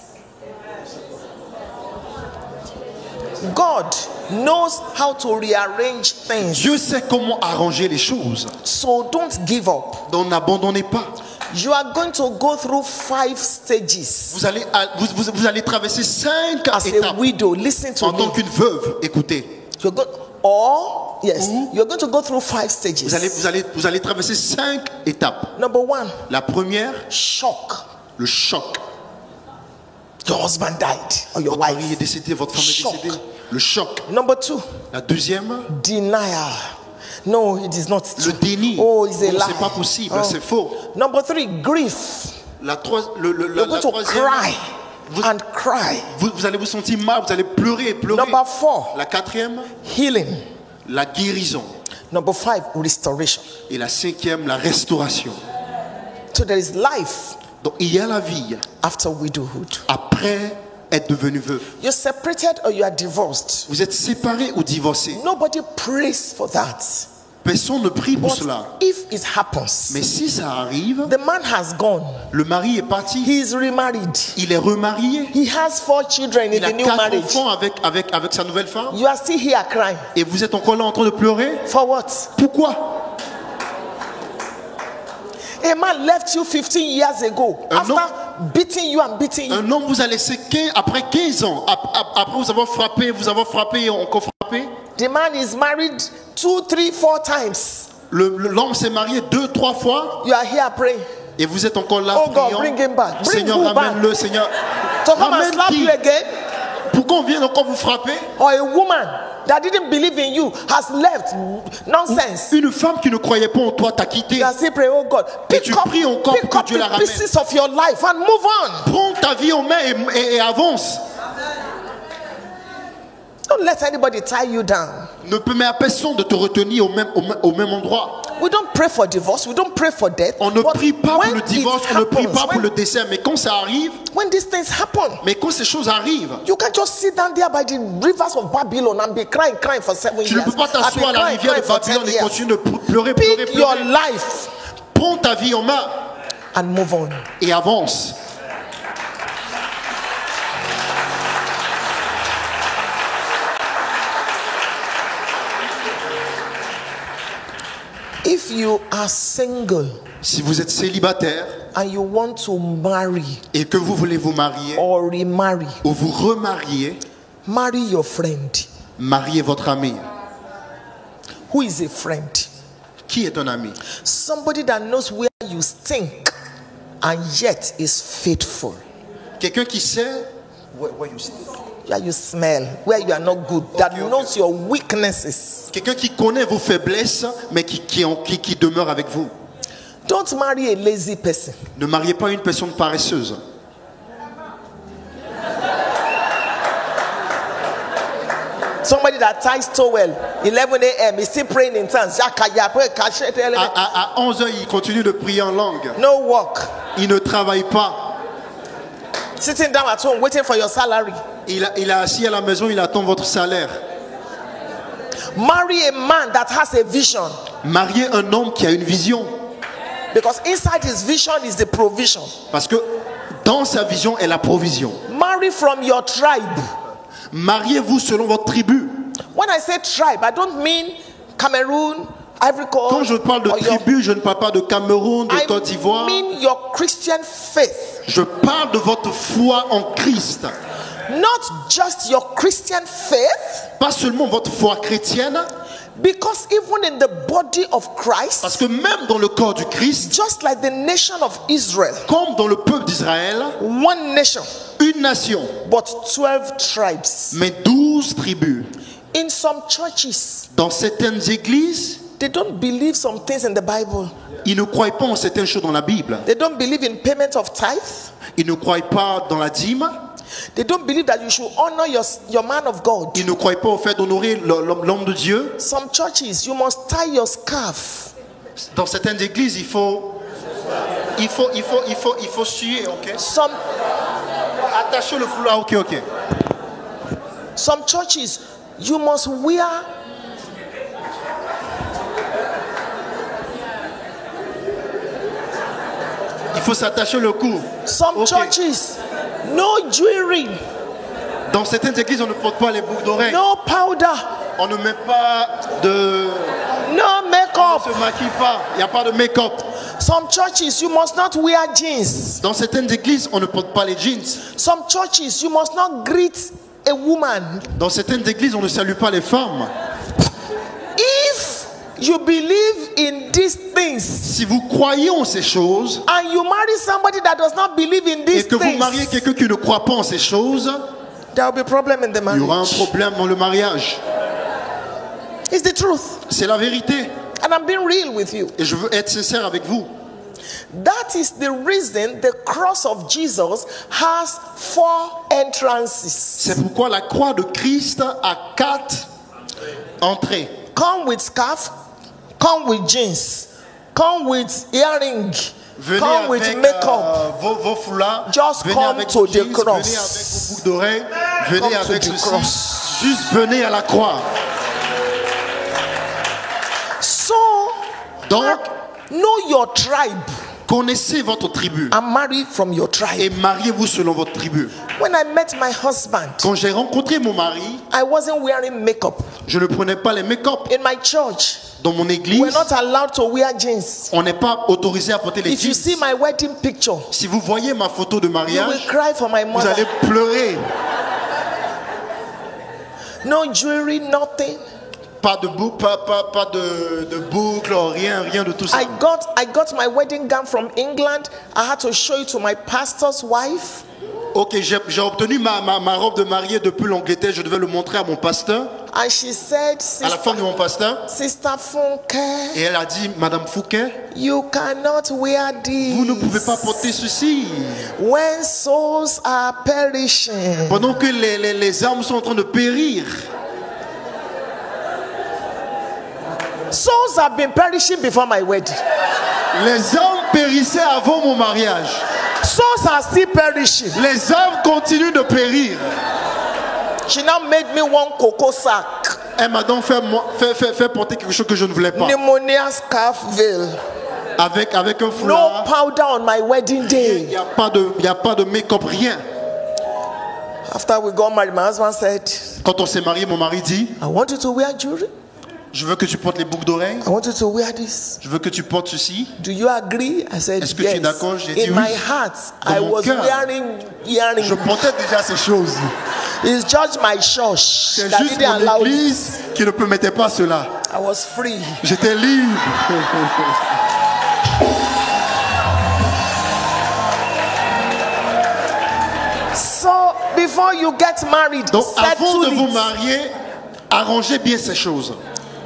S2: God knows how to rearrange things.
S3: Dieu sait comment arranger les choses.
S2: So don't give up.
S3: Donc n'abandonnez pas.
S2: You are going to go through 5 stages.
S3: Vous allez traverser 5
S2: As a
S3: étapes.
S2: widow, listen to
S3: En tant
S2: me.
S3: qu'une veuve, écoutez.
S2: You're going to go through 5 stages.
S3: Vous allez traverser 5 étapes.
S2: Number 1,
S3: La première,
S2: shock.
S3: le choc.
S2: Your husband died or your
S3: Votre mari est
S2: wife.
S3: décédé, votre femme
S2: Choc.
S3: est décédée. Le choc.
S2: Number 2,
S3: La deuxième,
S2: denial. No, it is not
S3: le
S2: true.
S3: déni.
S2: Oh, it's a
S3: Non,
S2: lie.
S3: c'est pas possible,
S2: Oh.
S3: c'est faux.
S2: Number 3, grief.
S3: La
S2: You're going to
S3: troisième,
S2: cry
S3: vous,
S2: and cry.
S3: vous allez vous sentir mal, vous allez pleurer et pleurer.
S2: Number 4,
S3: La quatrième,
S2: healing.
S3: la guérison.
S2: Number 5, restoration.
S3: Et la cinquième, la restauration.
S2: So there is life
S3: Donc il y a la vie
S2: after widowhood.
S3: après être devenu veuve.
S2: You're separated or you are divorced.
S3: Vous êtes séparé ou divorcé.
S2: Nobody prays for that.
S3: Personne ne prie pour
S2: But
S3: cela.
S2: if it happens,
S3: Mais si ça arrive,
S2: the man has gone.
S3: le mari est parti.
S2: He is remarried.
S3: Il est remarié.
S2: He has 4 children in
S3: Il a
S2: the new
S3: 4
S2: marriage.
S3: enfants avec sa nouvelle femme.
S2: You are still here crying.
S3: Et vous êtes encore là en train de pleurer.
S2: For what?
S3: Pourquoi?
S2: A man left you 15 years ago
S3: Un
S2: after beating you and beating you.
S3: Un homme vous a laissé après 15 ans. Après vous avoir frappé et encore frappé.
S2: The man is married 2, 3, 4 times.
S3: L'homme s'est marié 2, 3 fois.
S2: You are here praying.
S3: Et vous êtes encore là
S2: Oh God,
S3: priant.
S2: bring him back. Bring
S3: Seigneur,
S2: who
S3: ramène-le,
S2: back?
S3: Seigneur.
S2: To come and
S3: Ramène
S2: slap
S3: qui?
S2: you again?
S3: Pourquoi on vient encore vous frapper?
S2: Or a woman that didn't believe in you has left. Nonsense.
S3: Une femme qui ne croyait pas en toi t'a quitté.
S2: You are still praying, oh God.
S3: Et tu pries encore
S2: pick
S3: pour
S2: up
S3: que Dieu la
S2: the
S3: ramène.
S2: pieces of your life and move on.
S3: Prends ta vie en main et avance.
S2: Don't let anybody tie you down.
S3: Ne permets à personne de te retenir au même endroit.
S2: We don't pray for divorce. We don't pray for death.
S3: On ne
S2: But
S3: prie pas pour
S2: when
S3: le
S2: it
S3: divorce, on ne prie
S2: happens,
S3: pas pour le décès. Mais quand ça arrive,
S2: when these things happen,
S3: mais quand ces choses arrivent,
S2: you can't just sit down there by the rivers of Babylon and be crying for 7 years.
S3: tu ne peux pas t'asseoir à la rivière de Babylone et continuer de pleurer.
S2: Pick your life
S3: Prends ta vie en main
S2: and move on.
S3: et avance.
S2: If you are single
S3: Si vous êtes célibataire
S2: and you want to marry
S3: et que vous voulez vous marier
S2: or remarry,
S3: ou vous remarier,
S2: marry your friend.
S3: mariez votre ami.
S2: Who is a friend?
S3: Qui est un ami?
S2: Somebody that knows where you stink and yet is faithful.
S3: Quelqu'un qui sait where you stay.
S2: Where you smell, where you are not good, that knows your weaknesses.
S3: Quelqu'un qui connaît vos faiblesses, mais qui demeure avec vous.
S2: Don't marry a lazy person.
S3: Ne mariez pas une personne paresseuse.
S2: Somebody that ties towel 11 a.m. is still praying in tongues.
S3: À 11h, il continue de prier en langue.
S2: No work.
S3: Il ne travaille pas.
S2: Sitting down at home waiting for your salary.
S3: Il est assis à la maison, il attend votre salaire.
S2: Marry a man that has a vision.
S3: Mariez un homme qui a une vision.
S2: Because inside his vision is the provision.
S3: Parce que dans sa vision est la provision.
S2: Marry from your tribe.
S3: Mariez-vous selon votre tribu.
S2: When I say tribe, I don't mean Cameroon, Ivory Coast.
S3: Quand je parle de tribu, je ne parle pas de Cameroun, de Côte d'Ivoire.
S2: I mean your Christian faith.
S3: Je parle de votre foi en Christ.
S2: Not just your Christian faith.
S3: Pas seulement votre foi chrétienne.
S2: Because even in the body of Christ,
S3: parce que même dans le corps du Christ,
S2: just like the nation of Israel,
S3: comme dans le peuple d'Israël,
S2: one nation,
S3: une nation,
S2: but 12 tribes,
S3: mais 12 tribus.
S2: In some churches,
S3: dans certaines églises,
S2: they don't believe some things in the Bible.
S3: Ils ne croient pas en certaines choses dans la Bible.
S2: They don't believe in payment of tithe.
S3: Ils ne croient pas dans la dîme.
S2: They don't believe that you should honor your man of God.
S3: Ils ne croient pas au fait d'honorer l'homme de Dieu.
S2: Some churches, you must tie your scarf.
S3: Dans certaines églises, il faut suer, ok? Attacher le foulard, ok.
S2: Some churches, you must wear
S3: il faut s'attacher le cou.
S2: Some churches, no jewelry.
S3: Dans certaines églises, on ne porte pas les boucles d'oreilles.
S2: No powder.
S3: On ne met pas de...
S2: No make-up.
S3: On ne se maquille pas. Il n'y a pas de make-up.
S2: Some churches, you must not wear jeans.
S3: Dans certaines églises, on ne porte pas les jeans.
S2: Some churches, you must not greet a woman.
S3: Dans certaines églises, on ne salue pas les femmes.
S2: If you believe in these things,
S3: si vous croyez en ces choses,
S2: and you marry somebody that does not believe in these
S3: et que vous mariez quelqu'un qui ne croit pas en ces choses,
S2: there will be problem in the marriage.
S3: Il y aura un problème dans le mariage.
S2: It's the truth.
S3: C'est la vérité.
S2: And I'm being real with you.
S3: Et je veux être sincère avec vous.
S2: That is the reason the cross of Jesus has 4 entrances.
S3: C'est pourquoi la croix de Christ a 4 entrées.
S2: Come with scarf, come with jeans, come with earring,
S3: venez
S2: come with
S3: avec
S2: makeup.
S3: Vos foulards.
S2: Just
S3: venez
S2: come
S3: avec
S2: to
S3: vos
S2: the
S3: jeans,
S2: cross.
S3: venez avec vos boucles d'oreilles. Venez
S2: Come
S3: avec
S2: to the
S3: ceci.
S2: cross.
S3: Juste venez à la croix.
S2: So
S3: Donc,
S2: know your tribe
S3: connaissez votre tribu
S2: and marry from your
S3: et
S2: tribe.
S3: mariez-vous selon votre tribu.
S2: When I met my husband,
S3: Quand j'ai rencontré mon mari,
S2: I wasn't wearing makeup.
S3: je ne prenais pas les make-up.
S2: In my church,
S3: Dans mon église,
S2: we're not allowed to wear jeans.
S3: on n'est pas autorisé à porter les
S2: If you see
S3: jeans.
S2: my wedding picture,
S3: Si vous voyez ma photo de
S2: you will
S3: mariage,
S2: cry for my
S3: vous
S2: mother.
S3: allez pleurer.
S2: No jewelry, nothing.
S3: Pas de boucle, rien de tout ça.
S2: I got my wedding gown from England. I had to show it to my pastor's wife.
S3: Ok, j'ai obtenu ma robe de mariée depuis l'Angleterre. Je devais le montrer à mon pasteur,
S2: And she said,
S3: à la femme de mon pasteur.
S2: Sister Funke,
S3: Et elle a dit, Madame Fouquet,
S2: you cannot wear this.
S3: vous ne pouvez pas porter ceci.
S2: When souls are perishing.
S3: Pendant que les âmes sont en train de périr.
S2: Souls have been perishing before my wedding.
S3: Les âmes périssaient avant mon mariage.
S2: Souls are still perishing.
S3: Les âmes continuent de périr.
S2: She now made me one cocoa sack.
S3: Elle m'a donc fait porter quelque chose que je ne voulais pas.
S2: Pneumonia scarf veil.
S3: Avec un
S2: No
S3: foulard.
S2: powder on my wedding
S3: Il
S2: day.
S3: n'y a pas de make-up, rien.
S2: After we got married, my husband said,
S3: Quand on s'est marié, mon mari dit,
S2: I want you to wear jewelry.
S3: je veux que tu portes les boucles d'oreilles.
S2: I want you to wear this.
S3: Je veux que tu portes ceci.
S2: Do you agree? I said,
S3: Est-ce que tu es
S2: yes.
S3: d'accord? J'ai dit
S2: In
S3: oui.
S2: my heart,
S3: Dans
S2: I
S3: mon
S2: was
S3: cœur,
S2: wearing earrings.
S3: Je portais déjà ces choses.
S2: It's just my church
S3: C'est
S2: that
S3: juste
S2: didn't
S3: mon
S2: allow it.
S3: église qui ne permettait pas cela.
S2: I was free.
S3: J'étais libre.
S2: So before you get married,
S3: Donc avant de
S2: settle
S3: vous
S2: it.
S3: marier, arrangez bien ces choses.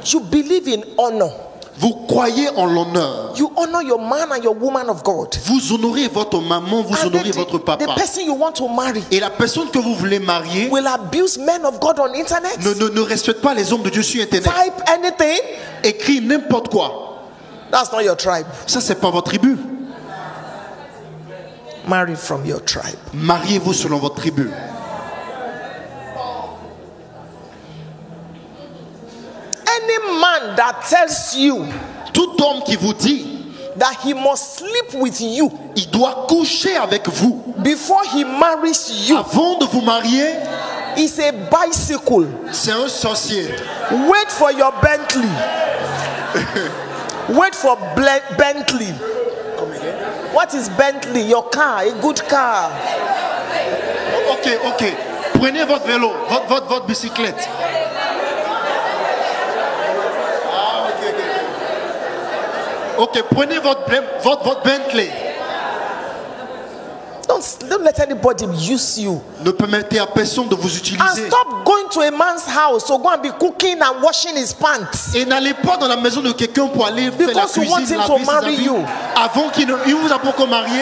S2: You believe in honor.
S3: Vous croyez en l'honneur.
S2: You honor your man and your woman of God.
S3: Vous honorez votre maman, vous
S2: And
S3: honorez
S2: then
S3: votre
S2: the
S3: papa.
S2: person you want to marry
S3: Et la personne que vous voulez marier
S2: will abuse men of God on internet.
S3: ne respecte pas les hommes de Dieu sur Internet.
S2: Type anything.
S3: Écrit n'importe quoi.
S2: That's not your tribe.
S3: Ça, c'est pas votre tribu.
S2: Marry from your tribe.
S3: Mariez-vous selon votre tribu.
S2: Any man that tells you
S3: Tout homme qui vous dit,
S2: that he must sleep with you
S3: il doit coucher avec vous
S2: before he marries you
S3: avant de vous marier,
S2: is a bicycle.
S3: c'est un sorcier.
S2: Wait for your Bentley. Wait for Bentley. What is Bentley? Your car, a good car.
S3: Ok. Prenez votre vélo, votre bicyclette. Ok, prenez votre Bentley.
S2: Don't let anybody use you.
S3: Ne permettez à personne de vous
S2: And
S3: utiliser.
S2: stop going to a man's house to go and be cooking and washing his pants.
S3: Et n'allez pas dans la maison de quelqu'un pour aller faire la
S2: Because you want
S3: cuisine,
S2: him to
S3: laver ses
S2: marry
S3: habits,
S2: you.
S3: avant qu'il vous a pas encore marié.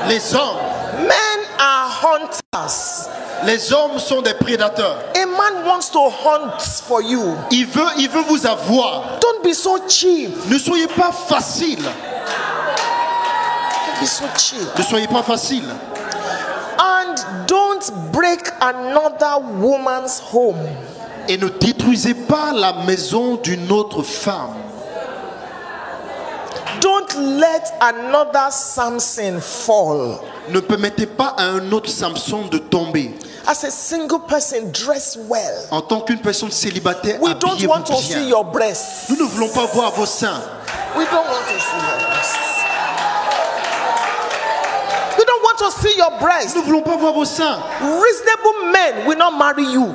S2: Men are hunters.
S3: Les hommes sont des prédateurs.
S2: A man wants to hunt for you.
S3: Il veut vous avoir.
S2: Don't be so cheap.
S3: Ne soyez pas facile.
S2: Don't be so cheap.
S3: Ne soyez pas facile.
S2: And don't break another woman's home.
S3: Et ne détruisez pas la maison d'une autre femme.
S2: Don't let another Samson fall.
S3: Ne permettez pas à un autre Samson de tomber.
S2: As a single person, dress well.
S3: En tant qu'une personne célibataire,
S2: We don't
S3: habillez-vous
S2: want to see
S3: bien.
S2: your breasts.
S3: Nous ne voulons pas voir vos seins.
S2: We don't want to see your breasts. We don't want to see your breasts.
S3: Nous ne voulons pas voir vos seins.
S2: Reasonable men will not marry you.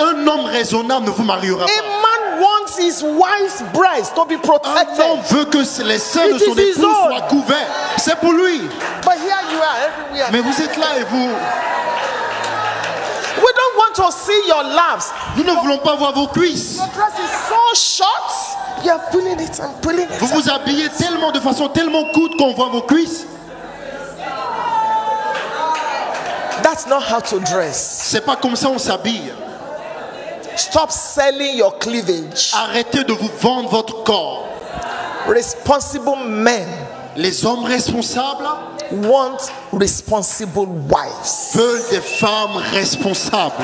S3: Un homme raisonnable ne vous mariera
S2: A
S3: pas.
S2: man wants his wife's breast to be
S3: Un homme
S2: protected.
S3: veut que les seins de
S2: It
S3: son
S2: is his
S3: épouse
S2: own.
S3: soient couverts. C'est pour lui.
S2: But here you are everywhere.
S3: Mais vous êtes là et vous.
S2: We don't want to see your laps.
S3: Nous ne voulons pas voir vos cuisses.
S2: Your dress is so short. You're pulling it and pulling it.
S3: Vous vous habillez tellement de façon tellement courte qu'on voit vos cuisses.
S2: That's not how to dress.
S3: C'est pas comme ça on s'habille.
S2: Stop selling your cleavage.
S3: Arrêtez de vous vendre votre corps.
S2: Responsible men
S3: Les hommes responsables
S2: want responsible wives.
S3: veulent des femmes responsables.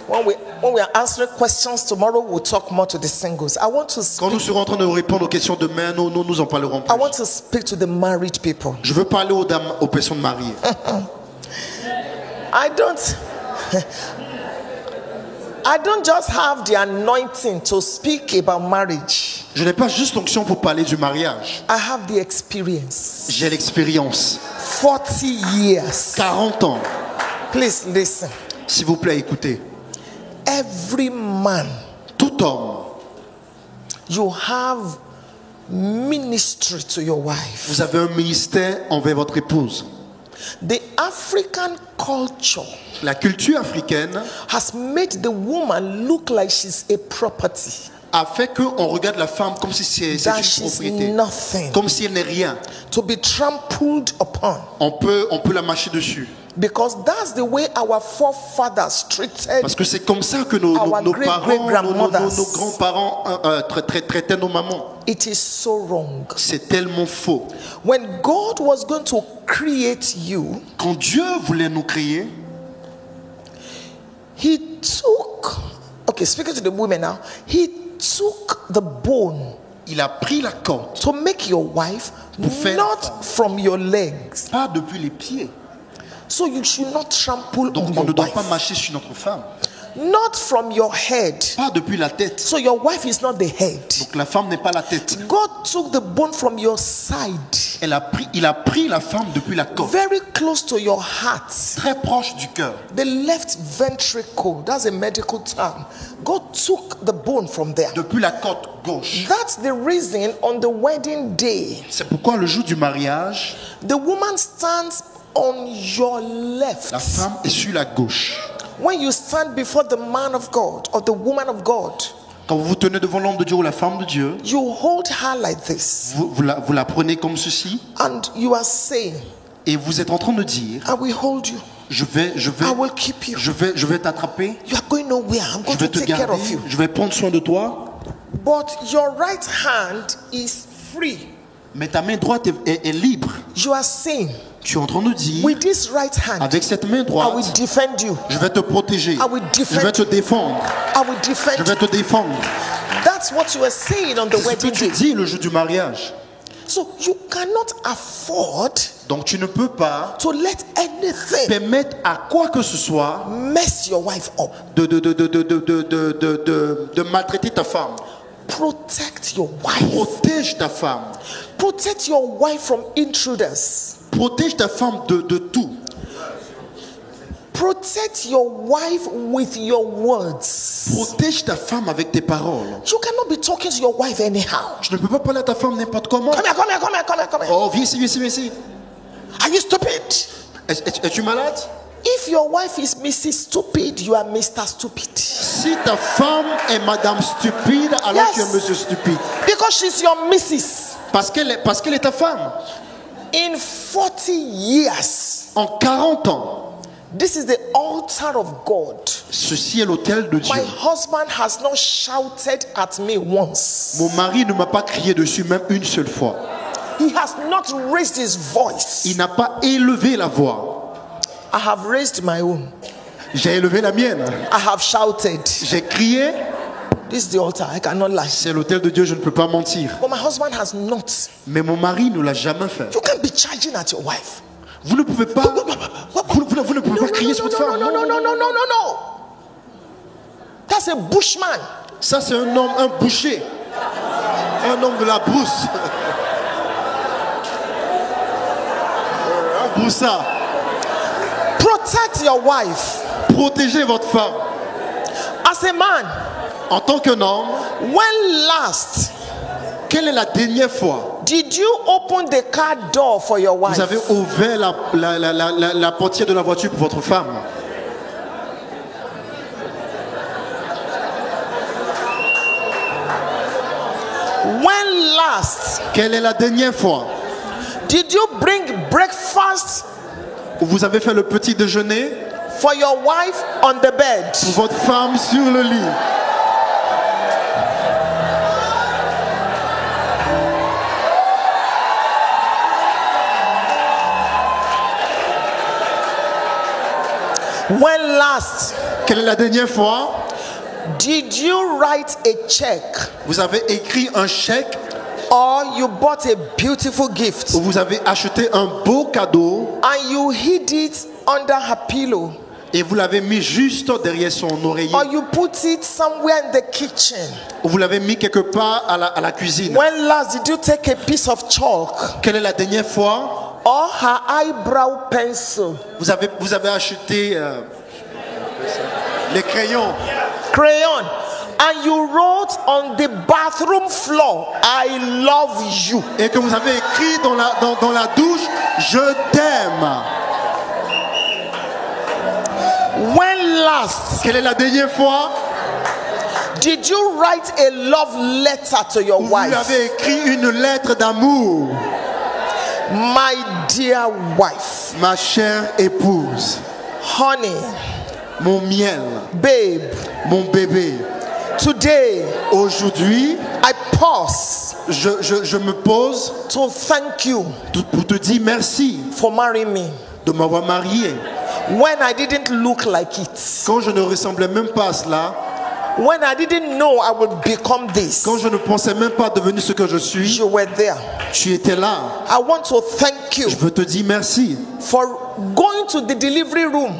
S2: When we are answering questions tomorrow, we'll talk more to the singles. I want to
S3: Quand nous
S2: speak,
S3: serons en train de répondre aux questions demain, nous en parlerons
S2: I want
S3: plus.
S2: to speak to the married people.
S3: Je veux parler aux dames, aux personnes mariées.
S2: I don't just have the anointing to speak about marriage.
S3: Je n'ai pas juste l'onction pour parler du mariage.
S2: I have the experience.
S3: J'ai l'expérience.
S2: 40 years.
S3: 40 ans.
S2: Please listen.
S3: S'il vous plaît, écoutez.
S2: Every man,
S3: Tout homme,
S2: you have ministry to your wife.
S3: vous avez un ministère envers votre épouse.
S2: The African culture
S3: La culture africaine
S2: has made the woman look like she's a property,
S3: a fait qu'on regarde la femme comme si c'est
S2: that
S3: une
S2: she's
S3: propriété.
S2: nothing,
S3: Comme si elle n'est rien.
S2: to be trampled upon.
S3: On peut la marcher dessus.
S2: Because that's the way our forefathers treated.
S3: Parce que c'est comme ça que nos
S2: Our
S3: parents,
S2: great-great-grandmothers.
S3: nos grands-parents traitaient nos mamans.
S2: It is so wrong.
S3: C'est tellement faux.
S2: When God was going to create you,
S3: Quand Dieu voulait nous créer,
S2: He took, okay, speaking to the women now, He took the bone
S3: il a pris la corde,
S2: to make your wife,
S3: Pour faire la
S2: not
S3: femme.
S2: from your legs.
S3: pas depuis les pieds.
S2: So you should not trample
S3: Donc
S2: on
S3: on
S2: your
S3: ne doit pas
S2: wife.
S3: marcher sur notre femme.
S2: Not from your head.
S3: Pas depuis la tête.
S2: So your wife is not the head.
S3: Donc la femme n'est pas la tête.
S2: God took the bone from your side,
S3: Il a pris la femme depuis la corde,
S2: very close to your heart.
S3: très proche du cœur.
S2: The left ventricle, that's a medical term. God took the bone from there.
S3: Depuis la côte gauche.
S2: That's the reason on the wedding day,
S3: C'est pourquoi le jour du mariage,
S2: the woman stands on your left.
S3: la femme est sur la gauche.
S2: When you stand before the man of God or the woman of God,
S3: Quand vous vous tenez devant l'homme de Dieu ou la femme de Dieu,
S2: you hold her like this
S3: vous la prenez comme ceci
S2: and you are saying,
S3: et vous êtes en train de dire,
S2: I will hold you.
S3: je vais
S2: I will keep you.
S3: je vais t'attraper,
S2: You are going nowhere. I'm
S3: je
S2: going to
S3: vais te
S2: take care
S3: garder,
S2: of you.
S3: je vais prendre soin de toi,
S2: But your right hand is free.
S3: mais ta main droite est libre.
S2: You are saying,
S3: Tu es en train de dire,
S2: with this right hand,
S3: avec cette main
S2: I will
S3: droite,
S2: defend you.
S3: je vais te protéger,
S2: I will
S3: je vais
S2: defend
S3: te défendre,
S2: I will
S3: je
S2: defend
S3: vais
S2: you.
S3: te défendre.
S2: That's what you are saying on the
S3: C'est ce que
S2: wedding
S3: tu
S2: day.
S3: dis le jour du mariage.
S2: So you cannot afford
S3: Donc tu ne peux pas
S2: to let anything
S3: permettre à quoi que ce soit
S2: mess your wife up.
S3: de maltraiter ta femme.
S2: Protect your wife.
S3: Protège ta femme.
S2: Protect your wife from intruders.
S3: Protège ta femme de tout.
S2: Protect your wife with your words.
S3: Protège ta femme avec tes paroles.
S2: You cannot be talking to your wife anyhow.
S3: Tu ne peux pas parler à ta femme n'importe comment.
S2: Come here, come here, come here, come here, come here.
S3: Oh, viens ici, viens ici, viens ici.
S2: Are you stupid?
S3: Es-tu malade?
S2: If your wife is Mrs. Stupid, you are Mr. Stupid.
S3: Si ta femme est Madame Stupide, alors
S2: Yes.
S3: tu es Monsieur Stupide.
S2: Because she's your Mrs.
S3: Parce qu'elle est ta femme.
S2: In 40 years,
S3: En 40 ans,
S2: this is the altar of God.
S3: ceci est l'autel de Dieu.
S2: My husband has not shouted at me once.
S3: Mon mari ne m'a pas crié dessus même une seule fois.
S2: He has not raised his voice.
S3: Il n'a pas élevé la voix.
S2: I have raised my own.
S3: J'ai élevé la mienne.
S2: I have shouted.
S3: J'ai crié.
S2: This is the altar. I cannot lie.
S3: C'est l'autel de Dieu, je ne peux pas mentir.
S2: But my husband has not.
S3: Mais mon mari ne l'a jamais fait.
S2: You can't be charging at your wife.
S3: Vous ne pouvez pas, vous ne pouvez pas crier sur votre femme.
S2: No. That's a bushman.
S3: Ça c'est un homme, un boucher. Un homme de la brousse. Un broussard.
S2: Protect your wife.
S3: Protégez votre femme.
S2: As a man,
S3: En tant qu'un homme,
S2: when last
S3: quelle est la dernière fois
S2: did you open the car door for your wife?
S3: vous avez ouvert la portière de la voiture pour votre femme?
S2: When last
S3: Quelle est la dernière fois
S2: did you bring breakfast
S3: où vous avez fait le petit déjeuner
S2: for your wife on the bed?
S3: pour votre femme sur le lit?
S2: When last
S3: Quelle est la dernière fois
S2: did you write a check
S3: vous avez écrit un chèque
S2: or you bought a beautiful gift
S3: ou vous avez acheté un beau cadeau
S2: and you hid it under her pillow
S3: et vous l'avez mis juste derrière son oreiller
S2: or you put it somewhere in the kitchen?
S3: ou vous l'avez mis quelque part à la cuisine?
S2: When last did you take a piece of chalk
S3: Quelle est la dernière fois
S2: or her eyebrow pencil,
S3: vous avez acheté les crayons
S2: crayon, and you wrote on the bathroom floor, I love you?
S3: et que vous avez écrit dans la douche, je t'aime?
S2: When last
S3: Quelle est la dernière fois
S2: did you write a love letter to your
S3: où vous
S2: wife?
S3: avez écrit une lettre d'amour?
S2: My dear wife,
S3: Ma chère épouse,
S2: honey,
S3: mon miel,
S2: babe,
S3: mon bébé,
S2: today
S3: aujourd'hui,
S2: I pause
S3: je me pose
S2: to thank you
S3: pour te dire merci
S2: for marrying me
S3: de m'avoir marié.
S2: when I didn't look like it,
S3: Quand je ne ressemblais même pas à cela,
S2: when I didn't know I would become this.
S3: quand je ne pensais même pas devenir ce que je suis,
S2: You were there.
S3: tu étais là.
S2: I want to thank you
S3: Je veux te dire merci
S2: for going to the delivery room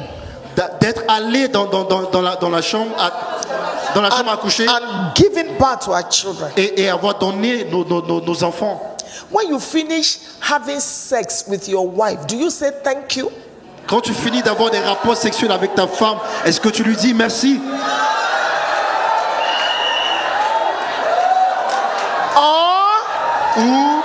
S3: d'être allé dans la chambre à coucher
S2: and giving birth to our children.
S3: et avoir donné nos enfants.
S2: When you finish having sex with your wife, do you say thank you?
S3: Quand tu finis d'avoir des rapports sexuels avec ta femme, est-ce que tu lui dis merci? Ou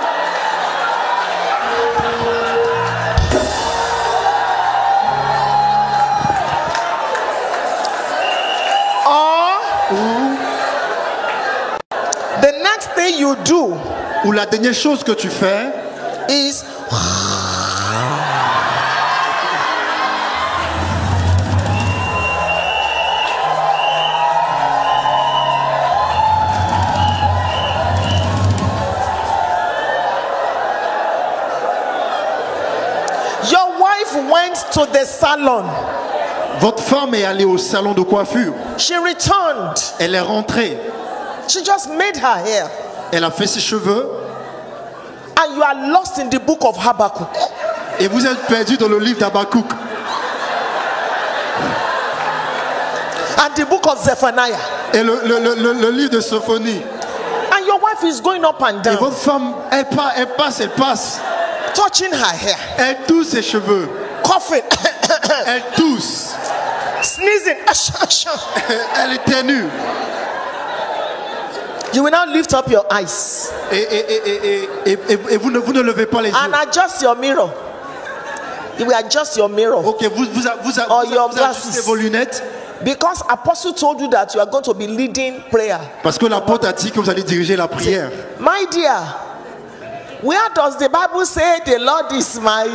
S2: The next thing you do
S3: la dernière chose que tu fais,
S2: is your wife went to the salon.
S3: votre femme est allée au salon de coiffure.
S2: She returned.
S3: Elle est rentrée.
S2: She just made her hair.
S3: Elle a fait ses cheveux.
S2: And you are lost in the book of Habakkuk.
S3: Et vous êtes perdu dans le livre d'Habakkuk.
S2: And the book of Zephaniah.
S3: Et le livre de Sophonie.
S2: And your wife is going up and
S3: Et
S2: down,
S3: votre femme, elle passe.
S2: touching her hair,
S3: Elle tousse ses cheveux.
S2: coughing,
S3: Elle tousse.
S2: sneezing.
S3: Elle éternue.
S2: You will now lift up your eyes
S3: Et vous ne levez pas les yeux.
S2: and adjust your mirror. You will adjust your mirror.
S3: Ok, vous
S2: Or your
S3: ajustez vos lunettes.
S2: Because Apostle told you that you are going to be leading prayer.
S3: Parce que l'apôtre a dit que vous allez diriger la prière.
S2: My dear, where does the Bible say the Lord is my...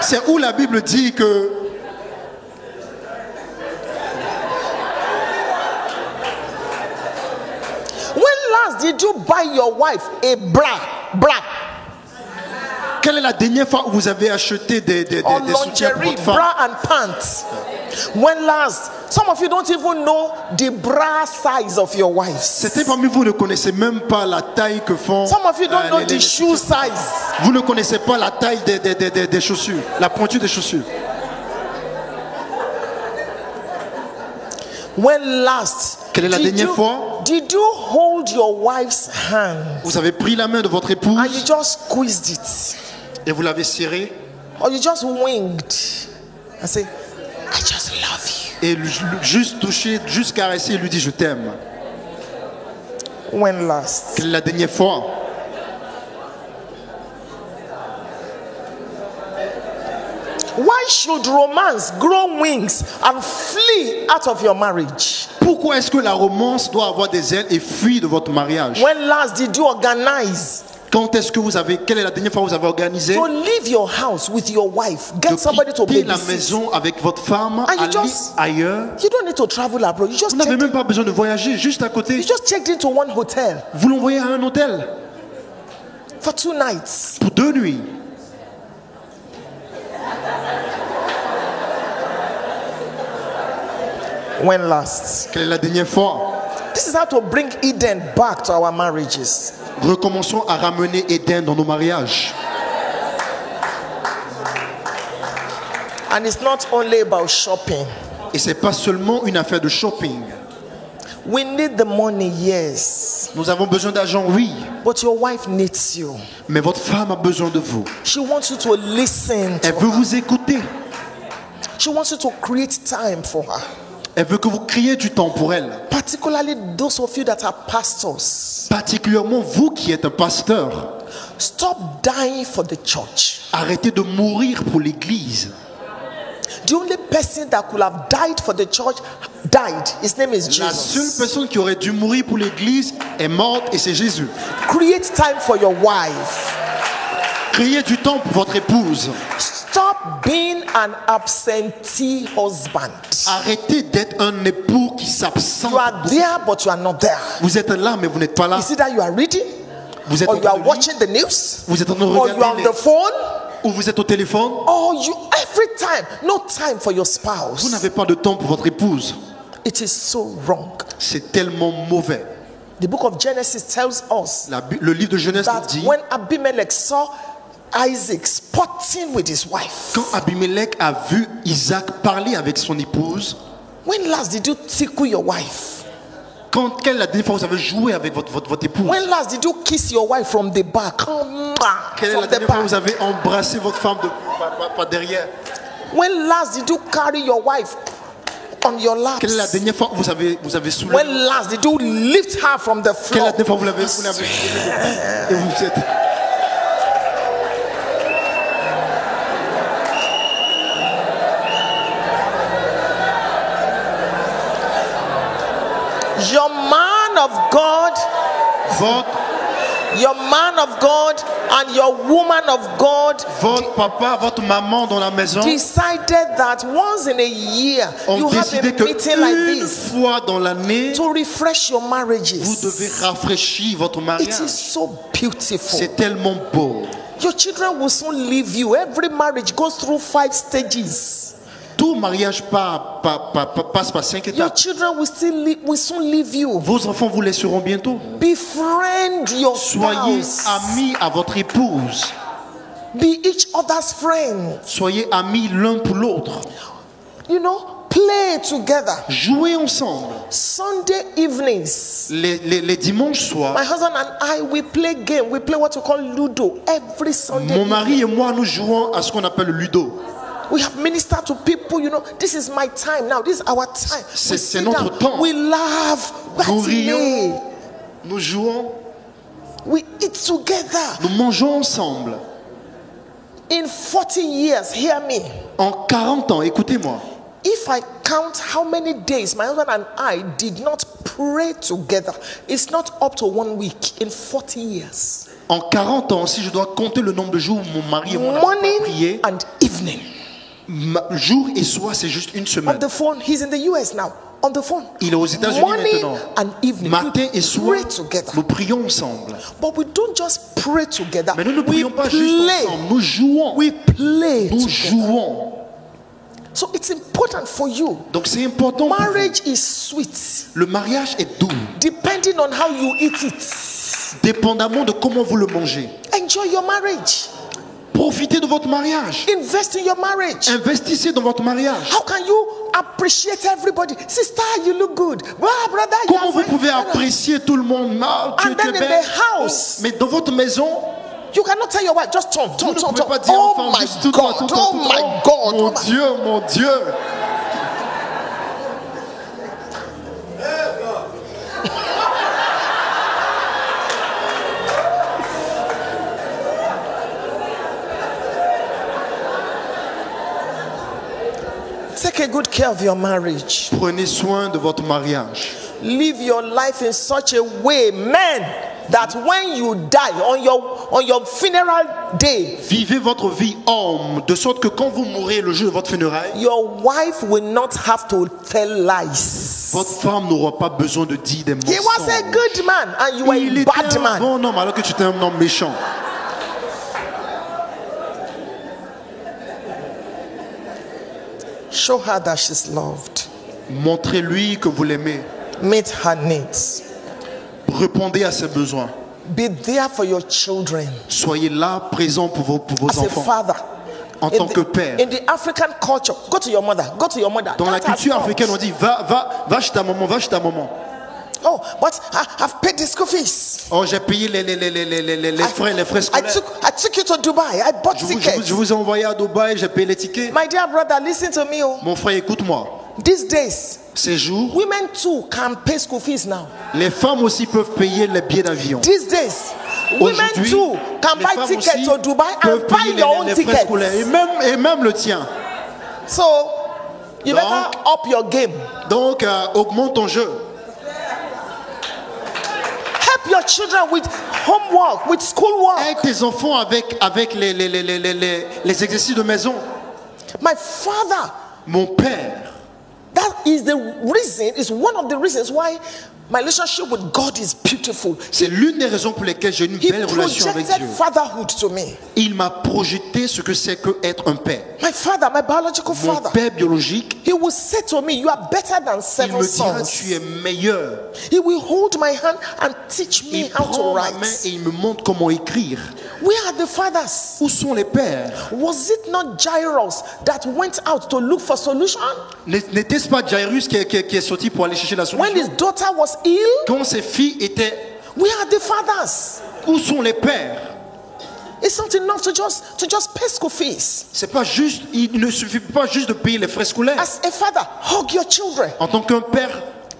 S3: C'est où la Bible dit que
S2: When last did you buy your wife a bra?
S3: quelle est la dernière fois où vous avez acheté des
S2: Or
S3: soutiens pour
S2: lingerie,
S3: votre femme?
S2: bra and pants? When last? Some of you don't even know the bra size of your wives.
S3: Certains parmi vous ne connaissez même pas la taille que font.
S2: Some of you don't know
S3: les
S2: the shoe size.
S3: Vous ne connaissez pas la taille des chaussures, la pointure des chaussures.
S2: When last
S3: Quelle est la dernière fois
S2: did you hold your wife's hand
S3: vous avez pris la main de votre épouse
S2: and you just squeezed it?
S3: et vous l'avez serrée
S2: Or you just winked and say, I just love you?
S3: et juste touché, juste caressé et lui dit je t'aime?
S2: When last?
S3: Quelle est la dernière fois?
S2: Why should romance grow wings and flee out of your marriage?
S3: Pourquoi est-ce que la romance doit avoir des ailes et fuir de votre mariage?
S2: When last did you organize
S3: Quand est-ce que vous avez, quelle est la dernière fois que vous avez organisé
S2: to leave your house with your wife? Get
S3: de
S2: somebody to
S3: quitter la
S2: babysit.
S3: maison avec votre femme,
S2: And you
S3: aller
S2: just-
S3: ailleurs?
S2: You don't need to travel abroad. You
S3: Vous n'avez même pas besoin de voyager, juste à côté.
S2: you just checked into one hotel
S3: Vous l'envoyez à un hôtel
S2: for 2 nights.
S3: pour 2 nuits.
S2: When last?
S3: Quelle est la dernière fois?
S2: This is how to bring Eden back to our marriages.
S3: Recommençons à ramener Éden dans nos mariages.
S2: And it's not only about shopping.
S3: Et c'est pas seulement une affaire de shopping.
S2: We need the money, yes.
S3: Nous avons besoin d'argent, oui.
S2: But your wife needs you.
S3: Mais votre femme a besoin de vous.
S2: She wants you to listen to
S3: Elle veut
S2: her.
S3: vous écouter.
S2: She wants you to create time for her.
S3: Elle veut que vous créiez du temps pour elle.
S2: Particularly those of you that are pastors.
S3: Particulièrement vous qui êtes un pasteur.
S2: Stop dying for the church.
S3: Arrêtez de mourir pour l'église.
S2: The only person that could have died for the church died. His name is
S3: La seule
S2: Jesus.
S3: personne qui aurait dû mourir pour l'église est morte et c'est Jésus.
S2: Create time for your wife.
S3: Créez du temps pour votre épouse.
S2: Stop being an absentee husband.
S3: Arrêtez d'être un époux qui
S2: You
S3: s'absente.
S2: are there, but you are not there.
S3: Vous êtes là, mais vous n'êtes pas là.
S2: Is it that you are reading,
S3: Vous êtes
S2: or
S3: en
S2: you
S3: train
S2: are
S3: de
S2: watching
S3: lire,
S2: the news,
S3: vous êtes en train de
S2: or you are on
S3: regarder,
S2: the phone,
S3: ou vous êtes au téléphone.
S2: or you every time, no time for your
S3: Vous
S2: spouse?
S3: n'avez pas de temps pour votre épouse.
S2: It is so wrong.
S3: C'est tellement mauvais.
S2: The book of Genesis tells us
S3: Le livre de Genèse nous
S2: that
S3: dit,
S2: when Abimelech saw Isaac sporting with his wife,
S3: quand Abimelech a vu Isaac parler avec son épouse,
S2: when last did you tickle your wife?
S3: quelle est la dernière fois vous avez joué avec votre épouse?
S2: When last did you kiss your wife from the back?
S3: Quelle est
S2: From
S3: la
S2: the
S3: dernière fois
S2: back.
S3: vous avez embrassé votre femme par derrière?
S2: When last did you carry your wife on your laps?
S3: Quelle est la dernière fois vous avez soulevé?
S2: When last did you lift her from the
S3: Quelle est la
S2: floor?
S3: dernière fois vous l'avez soulevé? Et vous êtes...
S2: Your man of God, your man of God, and your woman of God
S3: Votre papa, votre maman dans la maison
S2: decided that once in a year you
S3: ont
S2: have
S3: décidé
S2: a
S3: que
S2: meeting like
S3: une
S2: this
S3: fois dans l'année,
S2: to refresh your
S3: vous
S2: marriages.
S3: devez rafraîchir votre
S2: It
S3: mariage.
S2: is so beautiful.
S3: C'est tellement beau.
S2: Your children will soon leave you. Every marriage goes through 5 stages.
S3: Tout mariage passe par 5
S2: Your
S3: étapes.
S2: children will soon leave you.
S3: Vos enfants vous laisseront bientôt.
S2: Befriend your
S3: Soyez
S2: spouse.
S3: amis à votre épouse.
S2: Be each other's friend.
S3: Soyez amis l'un pour l'autre.
S2: You know, play together.
S3: Jouez ensemble.
S2: Sunday evenings,
S3: Les dimanches soirs,
S2: my husband and I, we play game. We play what we call Ludo every Sunday.
S3: mon mari
S2: evening.
S3: et moi, nous jouons à ce qu'on appelle le ludo.
S2: We have ministered to people, you know, this is my time now. This is our time.
S3: C'est
S2: We sit
S3: notre
S2: down,
S3: temps.
S2: we laugh,
S3: Nous
S2: matinee.
S3: rions, nous jouons,
S2: We eat together.
S3: nous mangeons ensemble.
S2: In 40 years, hear me.
S3: En 40 ans, écoutez-moi,
S2: If I count how many days my husband and I did not pray together, it's not up to 1 week. In 40 years,
S3: en 40 ans, si je dois compter le nombre de jours où mon mari et moi n'avons pas
S2: morning
S3: prié,
S2: and evening.
S3: jour et soir, c'est juste une
S2: On
S3: semaine.
S2: the phone, he's in the US now. On the phone.
S3: Il est aux États-Unis
S2: Morning
S3: maintenant.
S2: and evening.
S3: Matin
S2: We
S3: et soir,
S2: pray together.
S3: nous prions ensemble.
S2: But we don't just pray together.
S3: Mais nous ne
S2: We
S3: prions pas juste
S2: play.
S3: ensemble, nous jouons.
S2: We play
S3: Nous
S2: together.
S3: jouons.
S2: So it's important for you.
S3: Donc c'est important pour vous.
S2: Marriage is sweet,
S3: Le mariage est doux,
S2: depending on how you eat it.
S3: dépendamment de comment vous le mangez.
S2: Enjoy your marriage.
S3: Profitez de votre mariage.
S2: Invest in your marriage.
S3: Investissez dans votre mariage.
S2: How can you appreciate everybody? Sister, you look good. Well, brother, you
S3: Comment
S2: are
S3: vous
S2: fine.
S3: pouvez apprécier tout le monde? Ah, tu
S2: And
S3: es
S2: then in
S3: belle.
S2: the house,
S3: Mais dans votre maison,
S2: you cannot tell your wife, just turn.
S3: vous ne pouvez pas
S2: Oh
S3: dire aux femmes
S2: my
S3: juste tout le temps,
S2: God,
S3: tout le temps,
S2: oh
S3: tout le
S2: my
S3: temps.
S2: God.
S3: Mon
S2: oh my-
S3: Dieu, mon Dieu.
S2: Take a good care of your marriage.
S3: Prenez soin de votre mariage.
S2: Live your life in such a way, men, that when you die on your funeral day,
S3: Vivez votre vie homme, de sorte que quand vous mourrez le jour de votre funérailles,
S2: your wife will not have to tell lies.
S3: votre femme n'aura pas besoin de dire des
S2: He was a
S3: mensonges.
S2: good man and you were
S3: Il
S2: a
S3: était
S2: bad
S3: un
S2: man.
S3: bon homme alors que tu étais un homme méchant.
S2: Show her that she's loved.
S3: Montrez-lui que vous l'aimez.
S2: Meet her needs.
S3: Répondez à ses besoins.
S2: Be there for your children.
S3: Soyez là, présent pour vos
S2: As a
S3: enfants.
S2: father.
S3: En tant que père.
S2: In the African culture, go to your mother. Go to your mother.
S3: Dans la
S2: That has
S3: culture
S2: come.
S3: africaine, on dit va chez ta maman, va chez ta maman.
S2: Oh, but I've paid the school fees.
S3: Oh, j'ai payé les frais
S2: I
S3: scolaires.
S2: took you to Dubai. I bought tickets.
S3: Je vous ai envoyé à Dubaï, j'ai payé les tickets.
S2: My dear brother, listen to me. Oh.
S3: Mon frère, écoute-moi.
S2: These days,
S3: Ces jours,
S2: women too can pay school fees now.
S3: les femmes aussi peuvent payer les billets d'avion.
S2: These days, women
S3: Aujourd'hui,
S2: too can
S3: les
S2: buy
S3: femmes
S2: tickets
S3: aussi
S2: to Dubai
S3: peuvent
S2: and buy
S3: payer
S2: your own
S3: les frais
S2: tickets.
S3: scolaires. Et même le tien.
S2: So, you better up your game.
S3: Donc, augmente ton jeu.
S2: Help your children with homework, with schoolwork.
S3: Aide tes enfants avec les exercices de maison.
S2: My father,
S3: Mon père,
S2: that is the reason, is one of the reasons why my relationship with God is beautiful.
S3: c'est l'une des raisons pour lesquelles j'ai une
S2: He
S3: belle relation avec
S2: projected
S3: Dieu.
S2: fatherhood to me.
S3: Il m'a projeté ce que c'est que être un père.
S2: My father, my biological
S3: Mon
S2: father,
S3: père biologique,
S2: he will say to me, you are better than
S3: il
S2: seven
S3: me dira
S2: sons.
S3: tu es meilleur.
S2: He will hold my hand and teach me
S3: Il
S2: how to
S3: prend ma main
S2: write.
S3: et il me montre comment écrire.
S2: Where are the fathers?
S3: Où sont les pères?
S2: Was it not Jairus that went out to look for solution?
S3: N'était-ce pas Jairus qui est sorti pour aller chercher la
S2: When his
S3: solution?
S2: daughter was ill,
S3: Quand ses filles étaient...
S2: where are the fathers?
S3: Où sont les pères?
S2: It's not enough to just pay school fees.
S3: C'est pas juste, il ne suffit pas juste de payer les frais scolaires.
S2: As a father, hug your children.
S3: En tant qu'un père,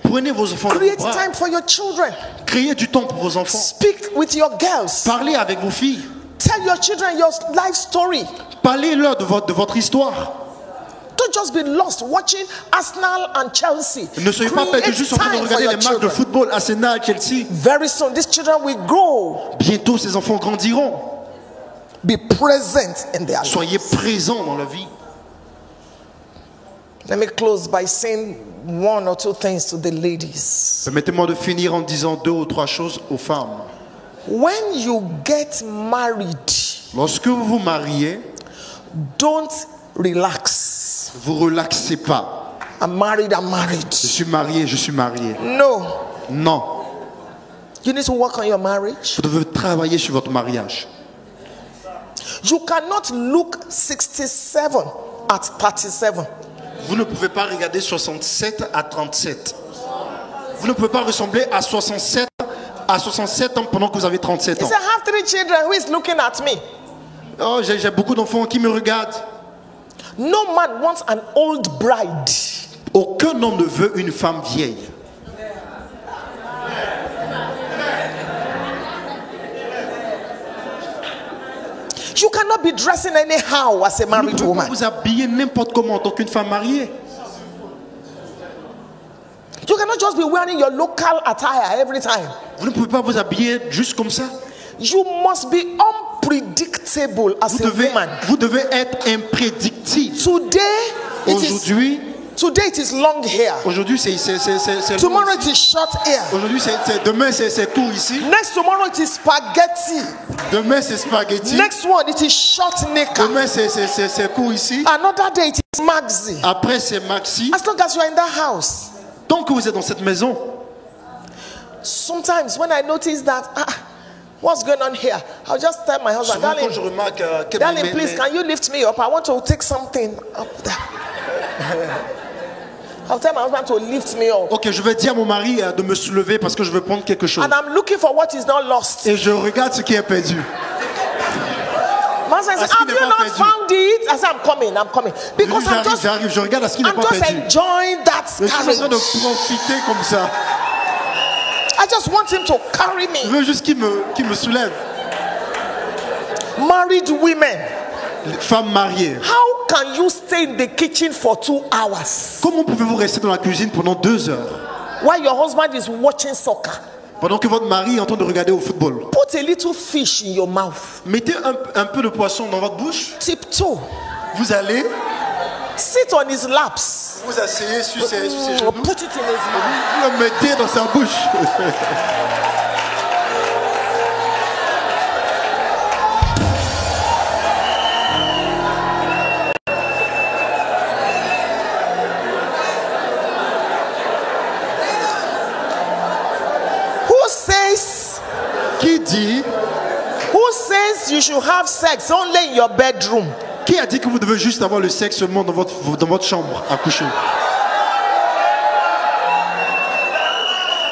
S3: prenez vos enfants dans vos
S2: Create
S3: bras.
S2: time for your children.
S3: Créez du temps pour vos enfants.
S2: Speak with your girls.
S3: Parlez avec vos filles.
S2: Tell your children your life story.
S3: Parlez-leur de votre histoire.
S2: Don't just be lost watching Arsenal and Chelsea.
S3: Ne soyez pas
S2: Create
S3: perdus juste en train de
S2: time for
S3: regarder
S2: your
S3: les matchs de
S2: children.
S3: football, Arsenal, Chelsea.
S2: Very soon, these children will grow.
S3: Bientôt, ces enfants grandiront.
S2: Be present in their life.
S3: Soyez présents dans la vie.
S2: Let me close by saying one or two things to the ladies.
S3: Permettez-moi de finir en disant 2 ou 3 choses aux femmes.
S2: When you get married,
S3: Lorsque vous vous mariez,
S2: don't relax.
S3: vous relaxez pas.
S2: I'm married, I'm married.
S3: Je suis marié, je suis marié.
S2: No.
S3: Non.
S2: You need to work on your marriage.
S3: Vous devez travailler sur votre mariage.
S2: You cannot look 67 at 37.
S3: Vous ne pouvez pas regarder 67 à 37. Vous ne pouvez pas ressembler à 67 ans pendant que vous avez 37
S2: He
S3: ans.
S2: said, I have 3 children. Who is looking at me?
S3: Oh, j'ai beaucoup d'enfants qui me regardent.
S2: No man wants an old bride.
S3: Aucun homme ne veut une femme vieille.
S2: You cannot be dressing anyhow as a
S3: Vous ne
S2: married
S3: pouvez pas
S2: woman.
S3: vous habiller n'importe comment en tant qu'une femme mariée.
S2: You cannot just be wearing your local attire every time.
S3: Vous ne pouvez pas vous habiller juste comme ça.
S2: You must be unpredictable as a woman.
S3: Vous devez être imprédictible.
S2: Today it is long hair.
S3: Aujourd'hui, c'est
S2: Tomorrow
S3: long
S2: it
S3: ici.
S2: is short hair.
S3: Aujourd'hui, demain, c'est court ici.
S2: Next tomorrow it is spaghetti.
S3: Demain, c'est spaghetti.
S2: Next one it is short knicker.
S3: Demain, c'est court ici.
S2: Another day it is maxi.
S3: Après, c'est maxi.
S2: As long as you are in that house.
S3: Tant que vous êtes dans cette maison,
S2: Sometimes when I notice that, what's going on here? I'll just tell my husband,
S3: souvent quand
S2: darling,
S3: je remarque que
S2: darling, please, can you lift me up? I want to take something up there. I'll tell my husband to lift me up.
S3: ok, je vais dire à mon mari de me soulever parce que je veux prendre quelque chose.
S2: And I'm looking for what is not lost.
S3: Et je regarde ce qui est perdu.
S2: My husband says,
S3: Est-ce qu'il
S2: have
S3: n'est
S2: you
S3: pas
S2: not
S3: perdu?
S2: found it? I said, I'm coming. Because
S3: J'arrive, je regarde à ce qui n'est
S2: I'm
S3: pas
S2: just
S3: perdu.
S2: enjoying that
S3: Je suis en train de
S2: carriage.
S3: profiter comme ça.
S2: I just want him to carry
S3: Je
S2: me.
S3: veux juste qu'il me soulève.
S2: Married women,
S3: Les femmes mariées.
S2: how can you stay in the kitchen for 2 hours
S3: Comment pouvez-vous rester dans la cuisine pendant 2 heures
S2: while your husband is watching soccer?
S3: pendant que votre mari est en train de regarder au football?
S2: Put a little fish in your mouth.
S3: Mettez un peu de poisson dans votre bouche.
S2: Tiptoe.
S3: Vous allez
S2: Sit on his laps.
S3: vous asseyez sur ses genoux.
S2: Put it in his mouth.
S3: Vous le mettez dans sa bouche. Qui dit?
S2: Who says you should have sex only in your bedroom?
S3: Qui a dit que vous devez juste avoir le sexe seulement dans votre chambre à coucher?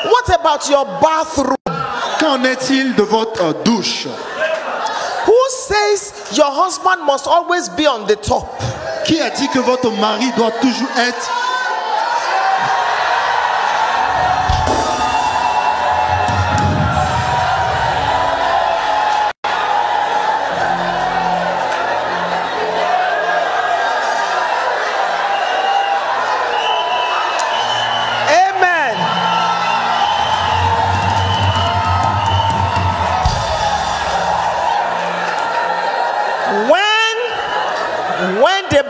S2: What about your bathroom?
S3: Qu'en est-il de votre douche?
S2: Who says your husband must always be on the top?
S3: Qui a dit que votre mari doit toujours être...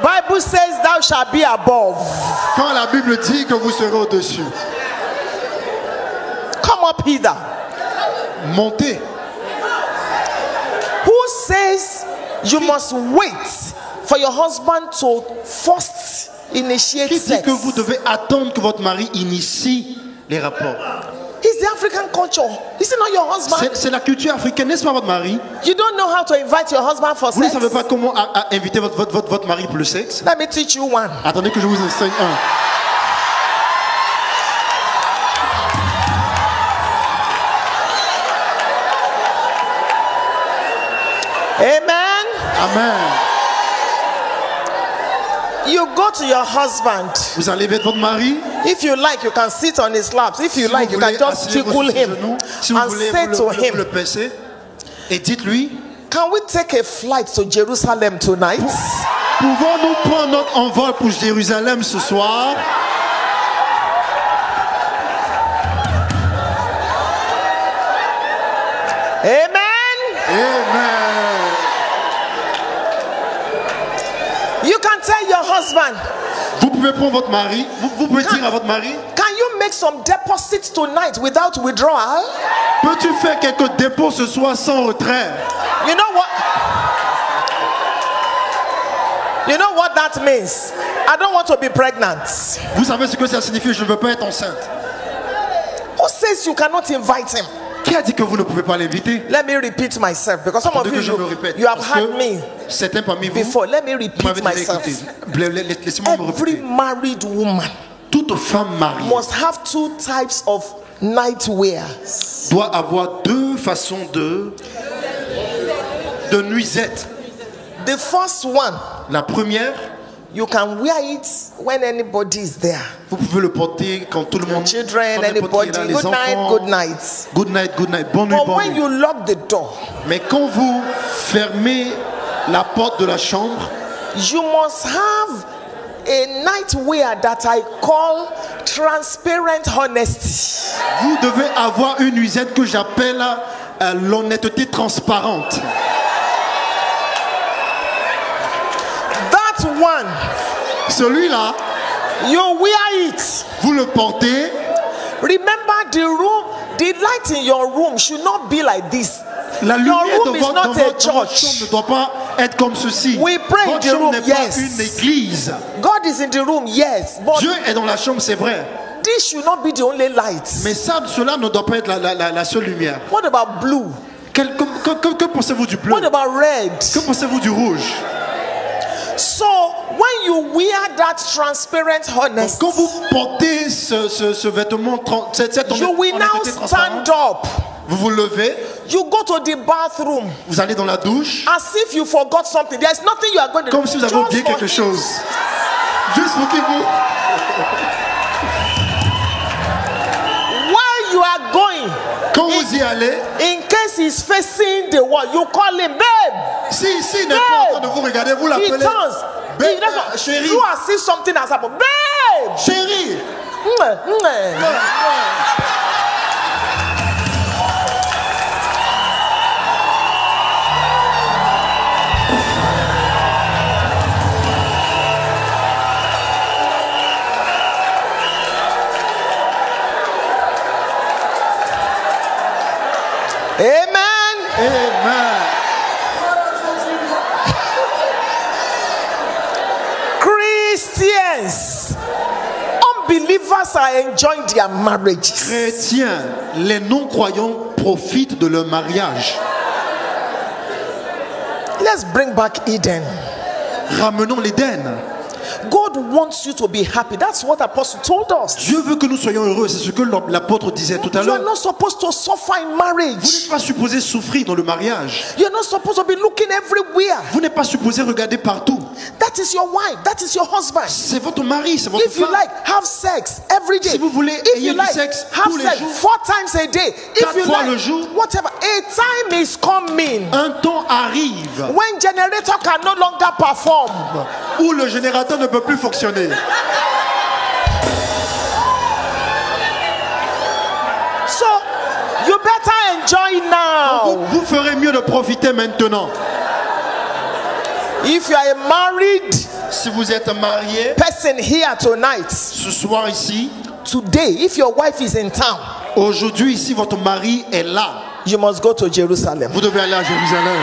S2: Bible says thou shalt be above.
S3: Quand la Bible dit que vous serez au-dessus.
S2: Come up hither.
S3: Montez.
S2: Who says you must wait for your husband to first initiate
S3: Qui
S2: sex?
S3: dit que vous devez attendre que votre mari initie les rapports?
S2: It's the African culture. Is it not your husband?
S3: C'est la culture africaine, n'est-ce pas votre mari?
S2: You don't know how to invite your husband for
S3: Vous ne
S2: sex?
S3: savez pas comment inviter votre mari pour le sexe?
S2: Let me teach you one.
S3: Attendez que je vous enseigne un.
S2: Amen.
S3: Amen.
S2: You go to your husband.
S3: Vous allez vers votre mari.
S2: If you like, you can sit on his laps. If you like, you can just tickle him
S3: si vous
S2: and
S3: voulez,
S2: say to him,
S3: le paissez et dites-lui,
S2: can we take a flight to Jerusalem tonight?
S3: Pouvons-nous prendre notre envol pour Jérusalem ce soir?
S2: Amen.
S3: Amen.
S2: You can tell your husband.
S3: Vous pouvez prendre votre mari. Vous pouvez dire à votre mari.
S2: Can you make some deposits tonight without withdrawal?
S3: Peux-tu faire quelques dépôts ce soir sans retrait?
S2: You know what? You know what that means? I don't want to be pregnant.
S3: Vous savez ce que ça signifie? Je ne veux pas être enceinte.
S2: Who says you cannot invite him?
S3: Qui a dit que vous ne pouvez pas l'inviter?
S2: Let me repeat myself because some of you have heard me
S3: certains parmi vous
S2: before. Let me repeat myself.
S3: Laissez-moi me
S2: Every
S3: répéter.
S2: married woman
S3: Toute femme mariée
S2: must have two types of nightwear.
S3: doit avoir deux façons de nuisettes.
S2: The first one,
S3: La première,
S2: you can wear it when anybody is there.
S3: vous pouvez le porter quand tout le monde,
S2: Children,
S3: quand n'importe
S2: anybody.
S3: qui est là, les
S2: Good night,
S3: enfants.
S2: good night.
S3: Good night, good night. Bonne nuit,
S2: But
S3: bonne
S2: when
S3: nuit.
S2: you lock the door,
S3: Mais quand vous fermez la porte de la chambre,
S2: you must have a nightwear that I call transparent honesty.
S3: vous devez avoir une nuisette que j'appelle l'honnêteté transparente.
S2: That one,
S3: Celui-là,
S2: you wear it.
S3: vous le portez.
S2: Remember, the light in your room should not be like this.
S3: La
S2: Your
S3: lumière
S2: room
S3: de
S2: is
S3: votre,
S2: not
S3: dans
S2: a
S3: votre chambre
S2: church.
S3: ne doit pas être comme ceci.
S2: We pray in
S3: Votre
S2: the
S3: chambre
S2: room,
S3: n'est pas
S2: yes.
S3: une église.
S2: God is in the room, yes. But
S3: Dieu est dans la chambre, c'est vrai.
S2: this should not be the only light.
S3: Mais ça, cela ne doit pas être la seule lumière.
S2: What about blue?
S3: Que pensez-vous du bleu?
S2: What about red?
S3: Que pensez-vous du rouge?
S2: So when you wear that transparent honesty,
S3: Quand vous portez ce vêtement, cette
S2: you will now
S3: honnêteté
S2: stand
S3: transparente,
S2: up.
S3: vous vous levez,
S2: You go to the bathroom
S3: vous allez dans la douche,
S2: as if you forgot something. There's nothing you are going to do.
S3: comme si vous avez
S2: Just
S3: oublié
S2: for
S3: quelque
S2: it.
S3: chose. Juste pour qu'il vous...
S2: While you are going,
S3: Quand vous y allez,
S2: in case he's facing the wall, you call him, babe.
S3: si n'est pas en train de vous regarder, vous
S2: He
S3: l'appelez.
S2: turns.
S3: Babe,
S2: He
S3: chérie.
S2: you are see something has happened. Babe.
S3: Chérie,
S2: Amen.
S3: Amen.
S2: Christians, unbelievers are enjoying their marriages.
S3: Chrétiens, les non-croyants profitent de leur mariage.
S2: Let's bring back Eden.
S3: Ramenons l'Éden.
S2: God wants you to be happy. That's what Apostle told us.
S3: Dieu veut que nous soyons heureux. C'est ce que l'apôtre disait tout à
S2: You are
S3: l'heure.
S2: not supposed to suffer in
S3: Vous
S2: marriage.
S3: n'êtes pas supposé souffrir dans le mariage.
S2: You're not supposed to be looking everywhere.
S3: Vous n'êtes pas supposé regarder partout.
S2: That is your wife. That is your husband.
S3: C'est votre mari, c'est votre
S2: If you
S3: femme.
S2: like, have sex every day.
S3: Si vous voulez,
S2: If
S3: ayez
S2: you
S3: du
S2: like,
S3: sexe
S2: have
S3: tous les
S2: sex
S3: jours.
S2: 4 times a day. If
S3: 4
S2: you
S3: fois
S2: like,
S3: le jour.
S2: whatever. A time is coming
S3: Un temps arrive
S2: when generator can no longer perform.
S3: où le générateur ne peut plus fonctionner.
S2: So you better enjoy now.
S3: Vous ferez mieux de profiter maintenant.
S2: If you are a married
S3: Si vous êtes marié
S2: person here tonight,
S3: ce soir ici,
S2: today, if your wife is in town,
S3: aujourd'hui ici, votre mari est là.
S2: you must go to Jerusalem.
S3: Vous devez aller à Jérusalem.